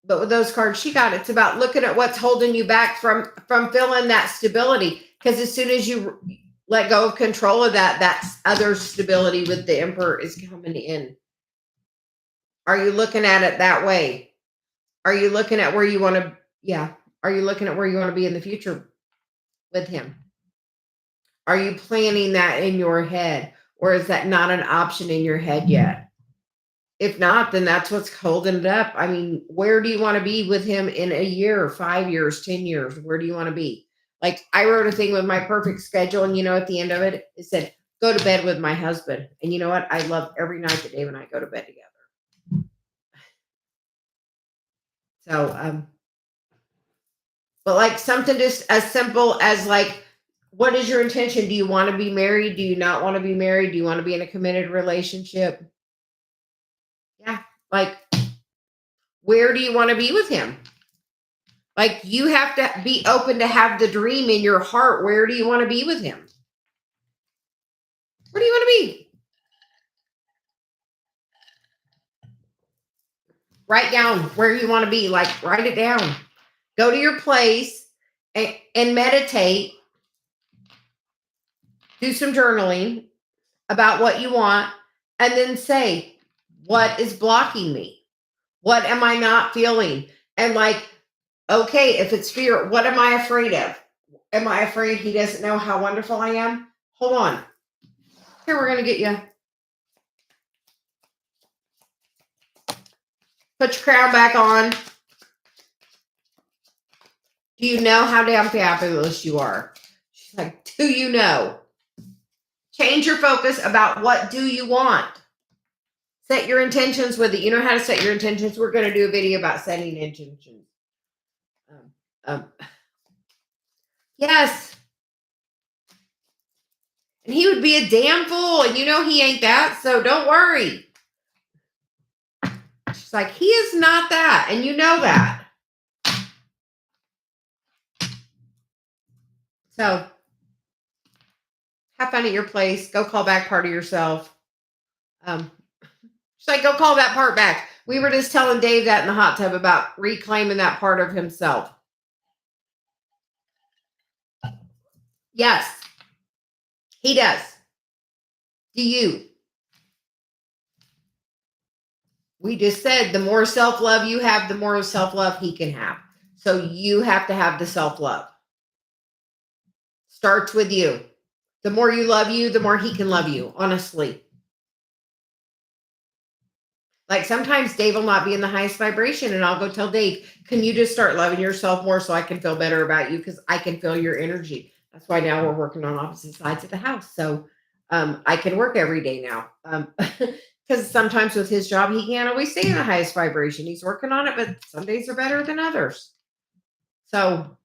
but with those cards she got, it's about looking at what's holding you back from feeling that stability. Because as soon as you let go of control of that, that's other stability with the Emperor is coming in. Are you looking at it that way? Are you looking at where you want to? Yeah. Are you looking at where you want to be in the future with him? Are you planning that in your head? Or is that not an option in your head yet? If not, then that's what's holding it up. I mean, where do you want to be with him in a year, 5 years, 10 years? Where do you want to be? Like, I wrote a thing with my perfect schedule, and at the end of it, it said, go to bed with my husband. And you know what? I love every night that Dave and I go to bed together. So, but like something just as simple as like, what is your intention? Do you want to be married? Do you not want to be married? Do you want to be in a committed relationship? Yeah. Like, where do you want to be with him? Like, you have to be open to have the dream in your heart. Where do you want to be with him? Where do you want to be? Write down where you want to be. Like, write it down. Go to your place and meditate. Do some journaling about what you want. And then say, what is blocking me? What am I not feeling? And like, okay, if it's fear, what am I afraid of? Am I afraid he doesn't know how wonderful I am? Hold on. Here, we're going to get you. Put your crown back on. Do you know how damn fabulous you are? She's like, do you know? Change your focus about what do you want. Set your intentions with it. You know how to set your intentions. We're going to do a video about setting intentions. Yes. And he would be a damn fool. And he ain't that. So don't worry. She's like, he is not that. And you know that. So have fun at your place. Go call back part of yourself. She's like, go call that part back. We were just telling Dave that in the hot tub about reclaiming that part of himself. Yes, he does. Do you? We just said the more self-love you have, the more self-love he can have. So you have to have the self-love. Starts with you. The more you love you, the more he can love you, honestly. Like sometimes Dave will not be in the highest vibration and I'll go tell Dave, can you just start loving yourself more so I can feel better about you because I can feel your energy. That's why now we're working on opposite sides of the house. So I can work every day now. Because sometimes with his job, he can't always stay in the highest vibration. He's working on it, but some days are better than others. So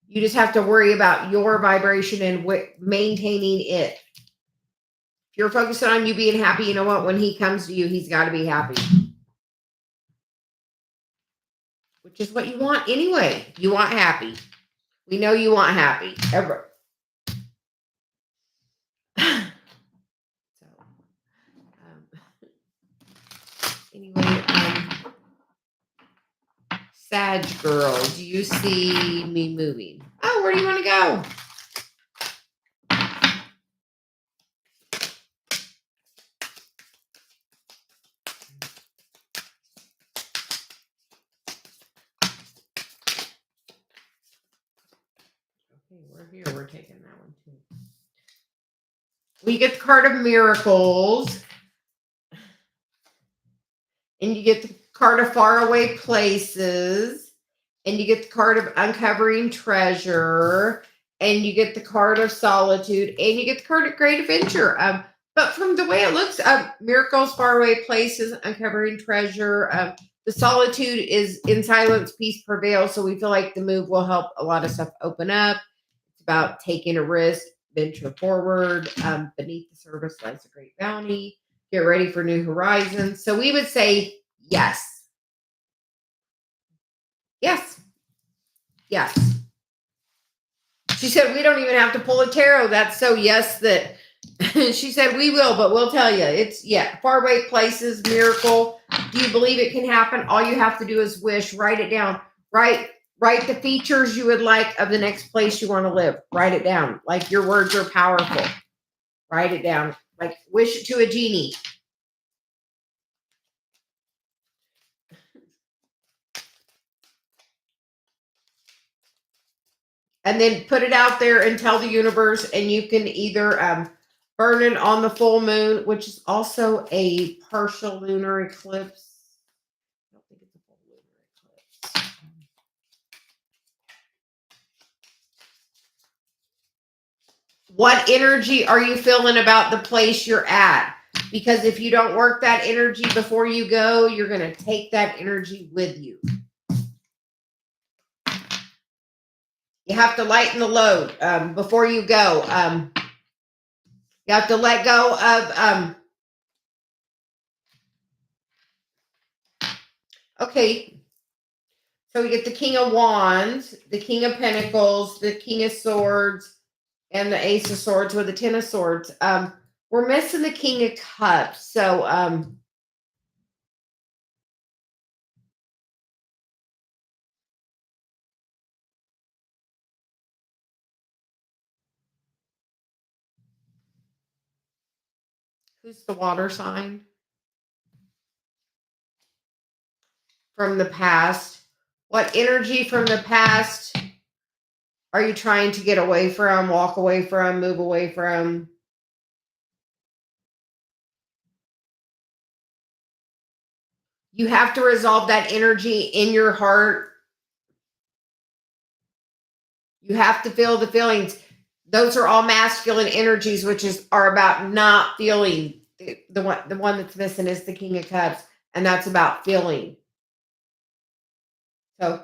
you just have to worry about your vibration and maintaining it. If you're focusing on you being happy, you know what? When he comes to you, he's got to be happy. Which is what you want anyway. You want happy. We know you want happy. Ever. Anyway, Sag girl, do you see me moving? Oh, where do you want to go? Okay, we're here. We're taking that one too. We get the card of miracles. And you get the card of faraway places. And you get the card of uncovering treasure. And you get the card of solitude. And you get the card of great adventure. But from the way it looks, miracles, faraway places, uncovering treasure. The solitude is in silence, peace prevails. So we feel like the move will help a lot of stuff open up. It's about taking a risk, venture forward. Beneath the surface lies a great bounty. Get ready for new horizons. So we would say yes. Yes. Yes. She said, we don't even have to pull a tarot. That's so yes that she said, we will, but we'll tell you. It's, faraway places, miracle. Do you believe it can happen? All you have to do is wish. Write it down. Write the features you would like of the next place you want to live. Write it down. Like your words are powerful. Write it down. Like wish it to a genie. And then put it out there and tell the universe, and you can either burn it on the full moon, which is also a partial lunar eclipse. I don't think it's a full lunar eclipse. What energy are you feeling about the place you're at? Because if you don't work that energy before you go, you're going to take that energy with you. You have to lighten the load before you go. You have to let go of... okay. So we get the King of Wands, the King of Pentacles, the King of Swords, and the Ace of Swords with the Ten of Swords. We're missing the King of Cups. So who's the water sign? From the past. What energy from the past are you trying to get away from, walk away from, move away from? You have to resolve that energy in your heart. You have to feel the feelings. Those are all masculine energies, which are about not feeling. The one that's missing is the King of Cups, and that's about feeling. So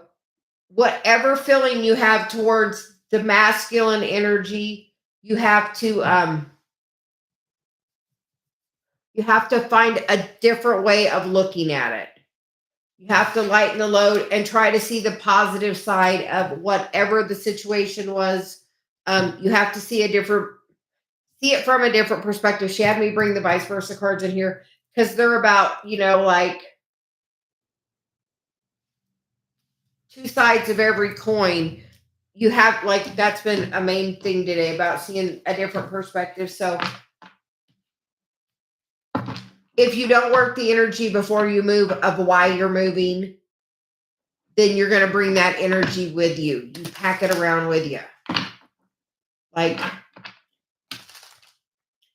whatever feeling you have towards the masculine energy, you have to find a different way of looking at it. You have to lighten the load and try to see the positive side of whatever the situation was. You have to see it from a different perspective. She had me bring the vice versa cards in here because they're about, like two sides of every coin. You have, like, that's been a main thing today about seeing a different perspective. So if you don't work the energy before you move of why you're moving, then you're going to bring that energy with you. You pack it around with you. Like,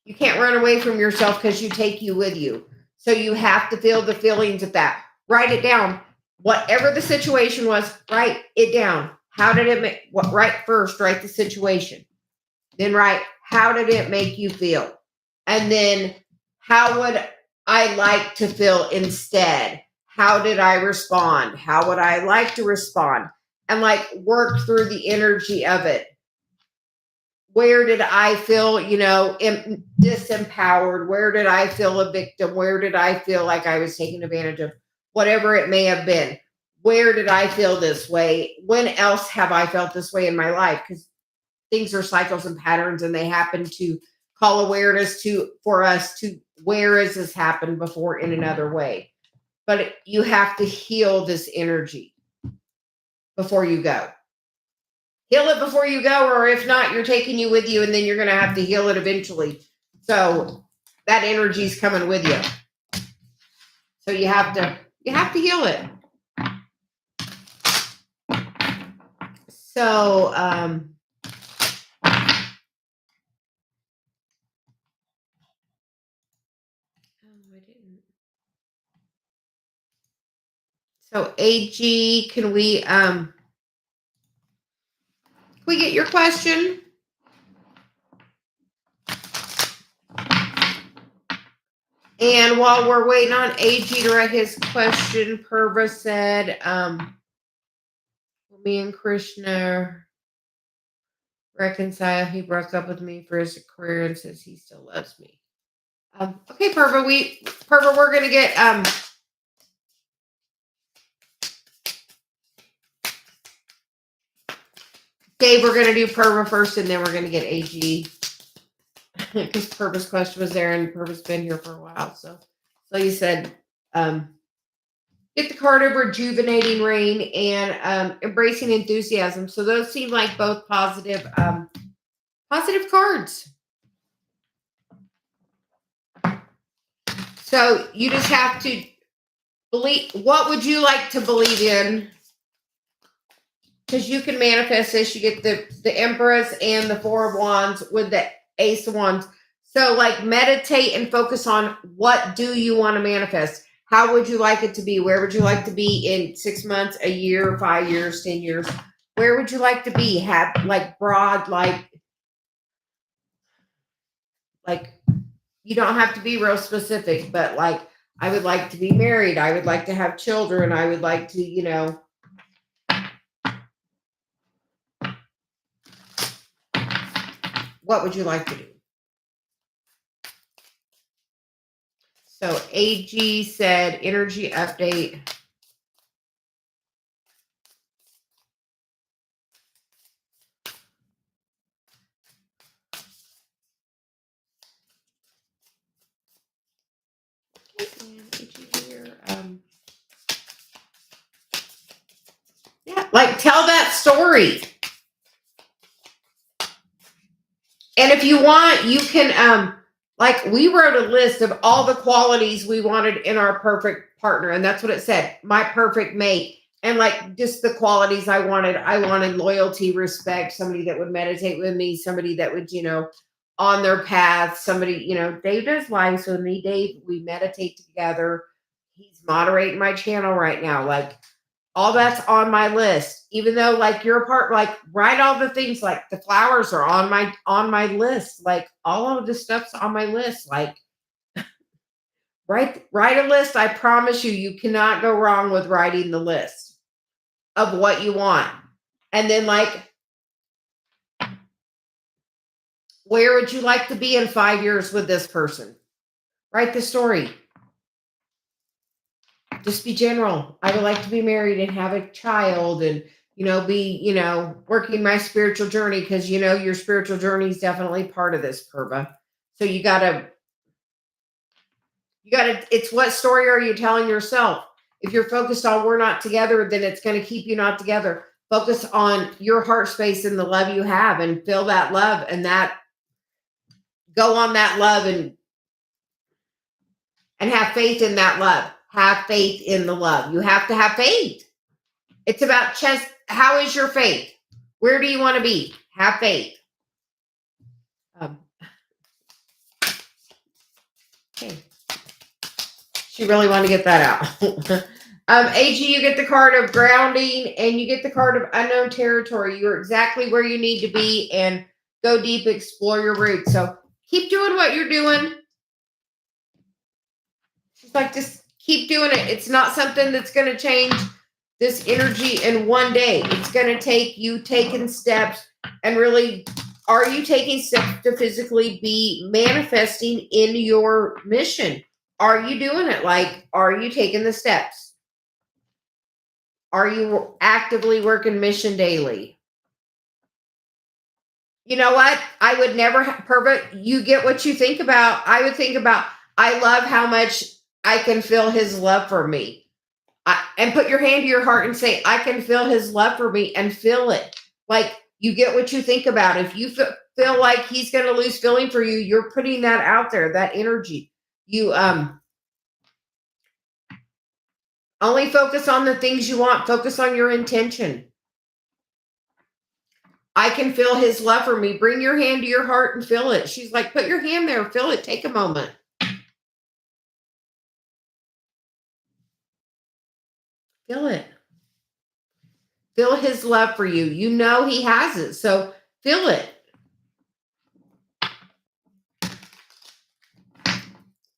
you can't run away from yourself because you take you with you. So you have to feel the feelings of that. Write it down. Whatever the situation was, write it down. How did it make, write the situation. Then write, how did it make you feel? And then how would I like to feel instead? How did I respond? How would I like to respond? And like work through the energy of it. Where did I feel, disempowered? Where did I feel a victim? Where did I feel like I was taken advantage of? Whatever it may have been. Where did I feel this way? When else have I felt this way in my life? Because things are cycles and patterns, and they happen to call awareness for us to where has this happened before in another way. but you have to heal this energy before you go. Heal it before you go, or if not, you're taking you with you, and then you're going to have to heal it eventually. So that energy is coming with you. So you have to heal it. So I didn't. So AG, can we get your question? And while we're waiting on AG to write his question, Purva said, me and Krishna reconcile. He broke up with me for his career and says he still loves me. Okay, Purva, we're gonna get Dave, we're gonna do Purva first, and then we're gonna get AG. Because Purva's question was there, and Purva's been here for a while. So you said, get the card of rejuvenating rain and embracing enthusiasm. So those seem like both positive cards. So you just have to believe. What would you like to believe in? Because you can manifest this. You get the Empress and the Four of Wands with the Ace of Wands. So like meditate and focus on what do you want to manifest? How would you like it to be? Where would you like to be in 6 months, a year, 5 years, 10 years? Where would you like to be? Have like broad, like you don't have to be real specific, but like I would like to be married. I would like to have children. I would like to, what would you like to do? So AG said energy update. Yeah, like tell that story. And if you want, you can like we wrote a list of all the qualities we wanted in our perfect partner, and that's what it said, my perfect mate. And like just the qualities I wanted loyalty, respect, somebody that would meditate with me, somebody that would, on their path, somebody, Dave does live. So me, Dave, we meditate together. He's moderating my channel right now. Like all that's on my list, even though like you're a part, like write all the things, like the flowers are on my list. Like all of the stuff's on my list. Like write a list. I promise you cannot go wrong with writing the list of what you want. And then like, where would you like to be in 5 years with this person? Write the story. Just be general. I would like to be married and have a child and, be, working my spiritual journey because, your spiritual journey is definitely part of this, Purva. So you gotta, it's what story are you telling yourself? If you're focused on we're not together, then it's going to keep you not together. Focus on your heart space and the love you have and feel that love and that go on that love and have faith in that love. Have faith in the love. You have to have faith. It's about how is your faith? Where do you want to be? Have faith. Okay. She really wanted to get that out. AG, you get the card of grounding and you get the card of unknown territory. You're exactly where you need to be and go deep, explore your roots. So keep doing what you're doing. She's like, just keep doing it. It's not something that's going to change this energy in one day. It's going to take you taking steps and really, are you taking steps to physically be manifesting in your mission? Are you doing it? Like, are you taking the steps? Are you actively working mission daily? You know what? I would never, Purva, you get what you think about. I would think about, I love how much I can feel his love for me. And put your hand to your heart and say, I can feel his love for me, and feel it. Like, you get what you think about. If you feel like he's going to lose feeling for you, you're putting that out there, that energy. You only focus on the things you want. Focus on your intention. I can feel his love for me. Bring your hand to your heart and feel it. She's like, put your hand there, feel it. Take a moment. Feel it. Feel his love for you. You know he has it. So feel it.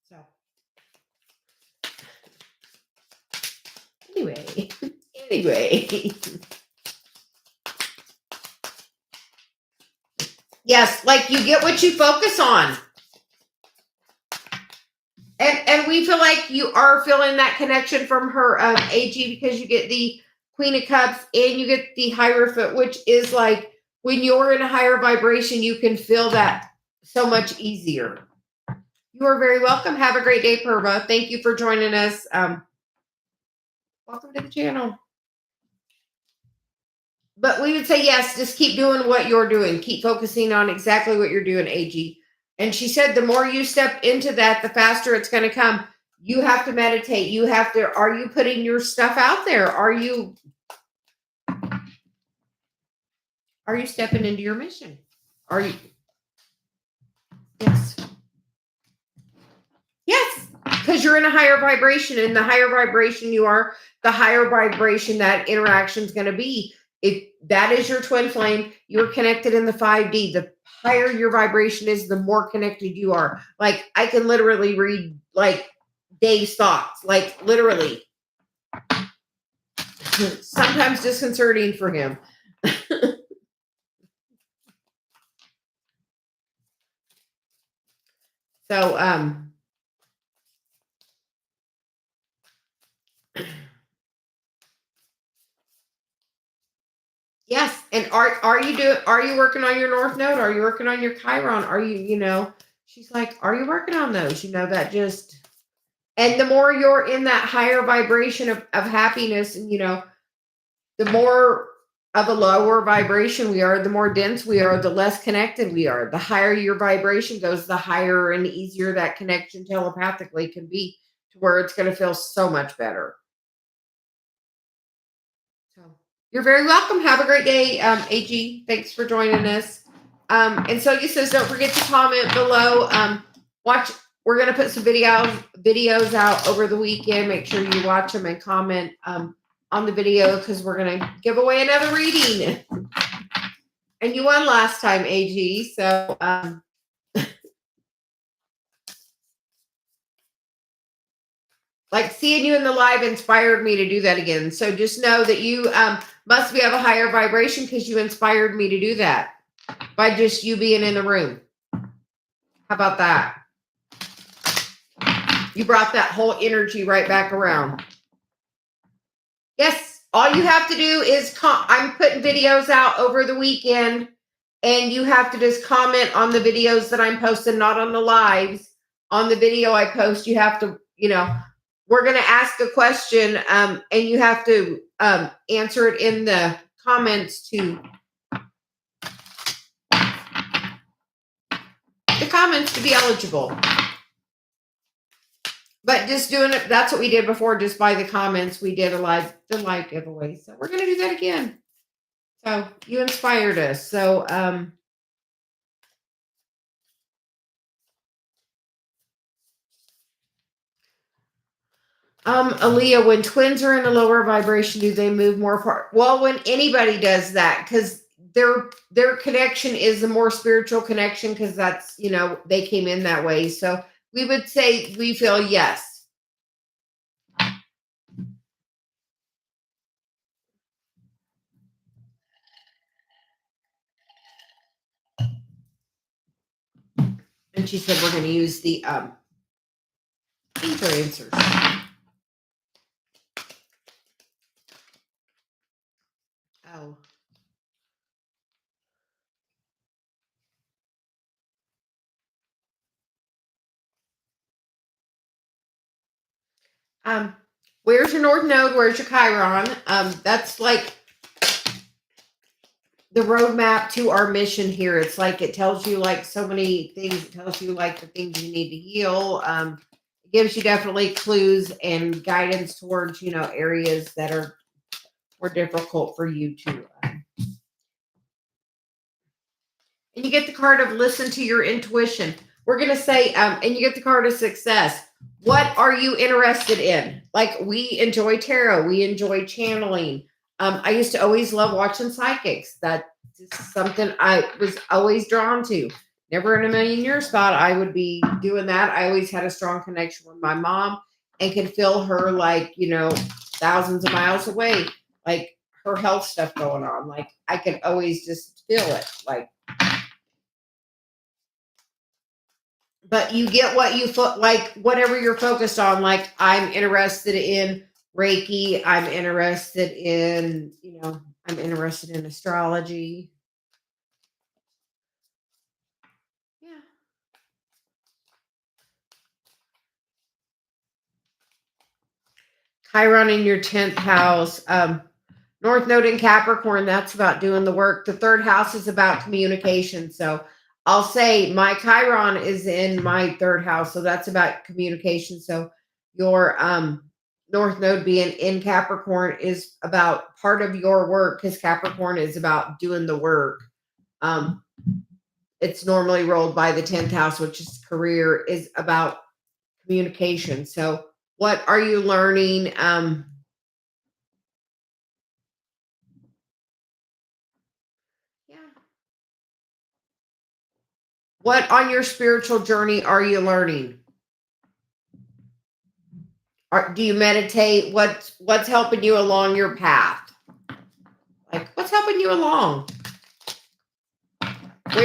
So anyway. Yes, like you get what you focus on. And we feel like you are feeling that connection from her AG, because you get the Queen of Cups and you get the Hierophant, which is like when you're in a higher vibration, you can feel that so much easier. You are very welcome. Have a great day, Purva. Thank you for joining us. Welcome to the channel. But we would say, yes, just keep doing what you're doing. Keep focusing on exactly what you're doing, AG. And she said, the more you step into that, the faster it's going to come. You have to meditate. You have to, are you putting your stuff out there? Are you stepping into your mission? Are you? Yes. Yes. Because you're in a higher vibration, and the higher vibration you are, the higher vibration that interaction is going to be. If that is your twin flame, you're connected in the 5D. The higher your vibration is, the more connected you are. Like, I can literally read like Dave's thoughts, like literally. Sometimes disconcerting for him. So yes. And are you working on your North Node? Are you working on your Chiron? Are you, she's like, are you working on those? That just, and the more you're in that higher vibration of happiness, and the more of a lower vibration we are, the more dense we are, the less connected we are. The higher your vibration goes, the higher and easier that connection telepathically can be, to where it's going to feel so much better. So you're very welcome. Have a great day, AG. Thanks for joining us. And Celia says, don't forget to comment below. Watch. We're going to put some videos out over the weekend. Make sure you watch them and comment on the video, because we're going to give away another reading. And you won last time, AG. So like, seeing you in the live inspired me to do that again. So just know that you must be of a higher vibration, because you inspired me to do that by just you being in the room. How about that? You brought that whole energy right back around. Yes, all you have to do is I'm putting videos out over the weekend, and you have to just comment on the videos that I'm posting, not on the lives. On the video I post, you have to, we're going to ask a question, and you have to answer it in the comments to be eligible. But just doing it, that's what we did before. Just by the comments, we did the live giveaway. So we're going to do that again. So you inspired us. So Aaliyah, when twins are in a lower vibration, do they move more apart? Well, when anybody does that, because their connection is a more spiritual connection, because that's, they came in that way. So we would say we feel yes. And she said we're going to use the anchor answers. Oh. Um, where's your North Node? Where's your Chiron? That's like the roadmap to our mission here. It's like it tells you like so many things. It tells you like the things you need to heal. It gives you definitely clues and guidance towards, areas that are more difficult for you to. And you get the card of listen to your intuition. We're going to say, and you get the card of success. What are you interested in? Like we enjoy tarot. We enjoy channeling. I used to always love watching psychics. That's something I was always drawn to. Never in a million years thought I would be doing that. I always had a strong connection with my mom and could feel her like, thousands of miles away, like her health stuff going on. Like I could always just feel it. But you get what you like, whatever you're focused on. Like I'm interested in Reiki. I'm interested in astrology. Yeah. Chiron in your 10th house. North Node in Capricorn, that's about doing the work. The third house is about communication. So I'll say my Chiron is in my third house. So that's about communication. So your North Node being in Capricorn is about part of your work because Capricorn is about doing the work. It's normally rolled by the 10th house, which is career, is about communication. So what are you learning? Yeah. What on your spiritual journey are you learning? Do you meditate? What's helping you along your path? Like what's helping you along? Do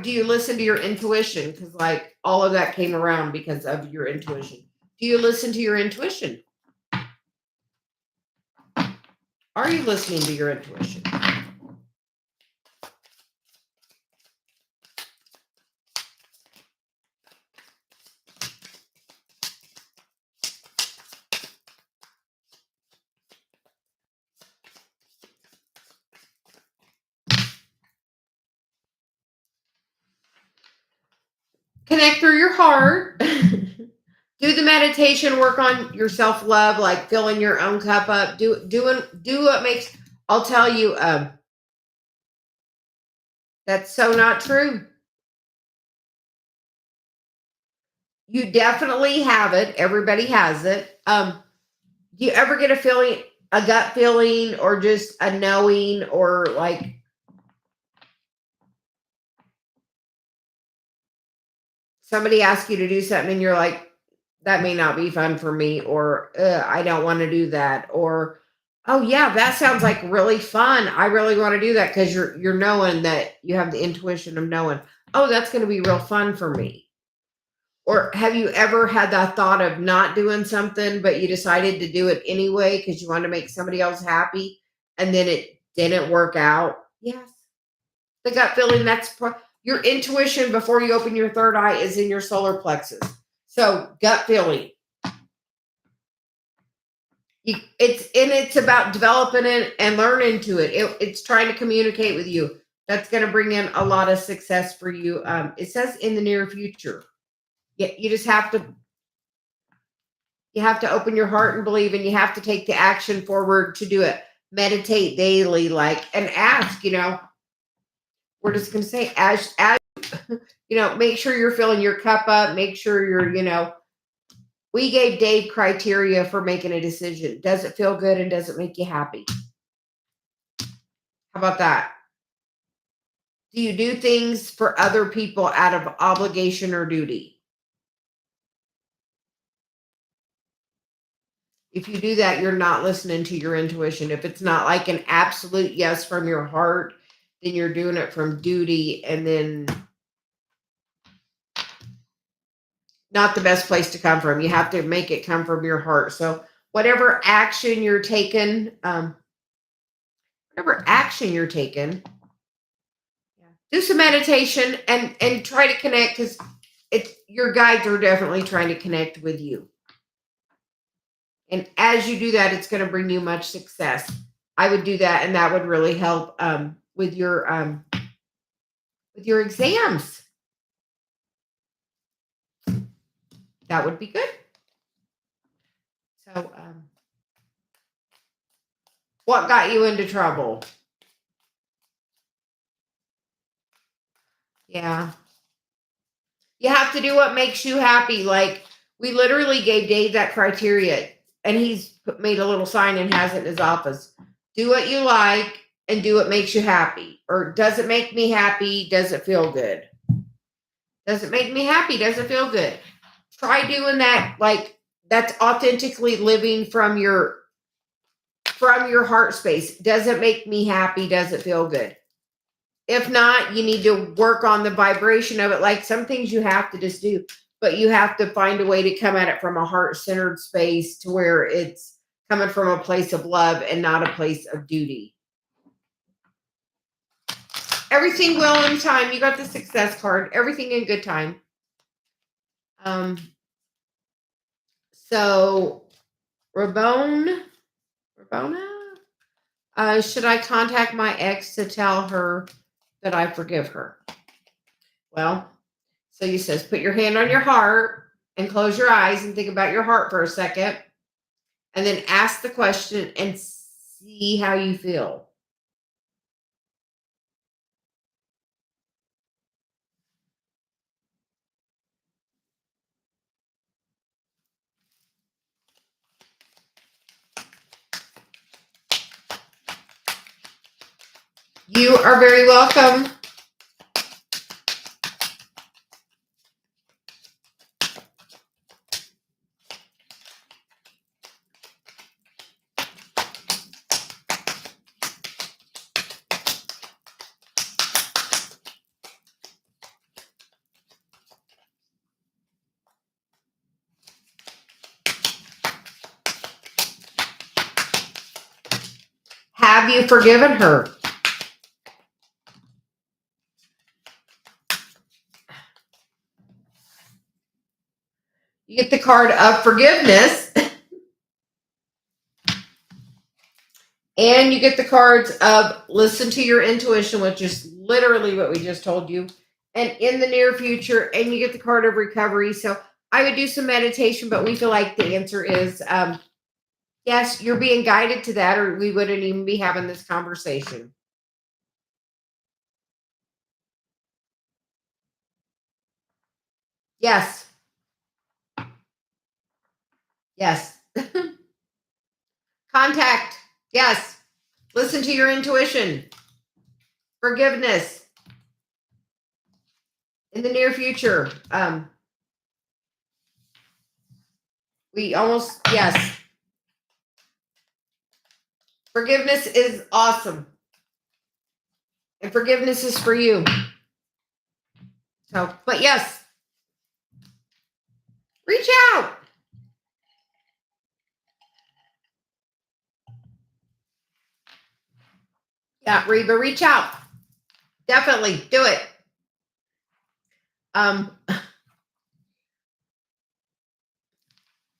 you listen to your intuition? Because like all of that came around because of your intuition. Do you listen to your intuition? Are you listening to your intuition? Connect through your heart. Do the meditation, work on your self-love, like filling your own cup up. Do what makes. I'll tell you, that's so not true. You definitely have it. Everybody has it. Do you ever get a gut feeling, or just a knowing, or like somebody asks you to do something and you're like, that may not be fun for me, or I don't want to do that, or oh yeah, that sounds like really fun. I really want to do that because you're knowing that you have the intuition of knowing, oh, that's going to be real fun for me. Or have you ever had that thought of not doing something, but you decided to do it anyway because you wanted to make somebody else happy, and then it didn't work out? Yes. The gut feeling, your intuition before you open your third eye is in your solar plexus. So gut feeling. It's about developing it and learning to it. It's trying to communicate with you. That's going to bring in a lot of success for you. It says in the near future. Yeah, you have to open your heart and believe, and you have to take the action forward to do it. Meditate daily, and ask. We're just going to say as make sure you're filling your cup up. Make sure you're. We gave Dave criteria for making a decision. Does it feel good and does it make you happy? How about that? Do you do things for other people out of obligation or duty? If you do that, you're not listening to your intuition. If it's not like an absolute yes from your heart, then you're doing it from duty, and then not the best place to come from. You have to make it come from your heart. So whatever action you're taking, do some meditation and try to connect, because your guides are definitely trying to connect with you. And as you do that, it's going to bring you much success. I would do that, and that would really help with your exams. That would be good. So, what got you into trouble? Yeah. You have to do what makes you happy. Like, we literally gave Dave that criteria, and made a little sign and has it in his office. Do what you like and do what makes you happy. Or does it make me happy? Does it feel good? Does it make me happy? Does it feel good? Try doing that. Like, that's authentically living from your heart space. Does it make me happy? Does it feel good? If not, you need to work on the vibration of it. Like, some things you have to just do, but you have to find a way to come at it from a heart-centered space to where it's coming from a place of love and not a place of duty. Everything will in time. You got the success card. Everything in good time. So, Rabona, should I contact my ex to tell her that I forgive her? Well, Celia says, put your hand on your heart and close your eyes and think about your heart for a second. And then ask the question and see how you feel. You are very welcome. Have you forgiven her? You get the card of forgiveness. And you get the cards of listen to your intuition, which is literally what we just told you. And in the near future, and you get the card of recovery. So I would do some meditation, but we feel like the answer is yes, you're being guided to that, or we wouldn't even be having this conversation. Yes. Yes. Contact. Yes. Listen to your intuition. Forgiveness. In the near future. Yes. Forgiveness is awesome. And forgiveness is for you. So, but yes. Reach out. Yeah, Reba, reach out. Definitely do it.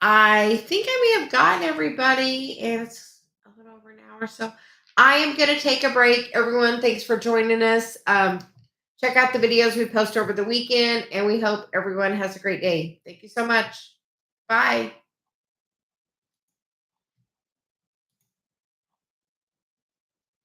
I think I may have gotten everybody, and it's a little over an hour. So I am going to take a break. Everyone, thanks for joining us. Check out the videos we post over the weekend, and we hope everyone has a great day. Thank you so much. Bye.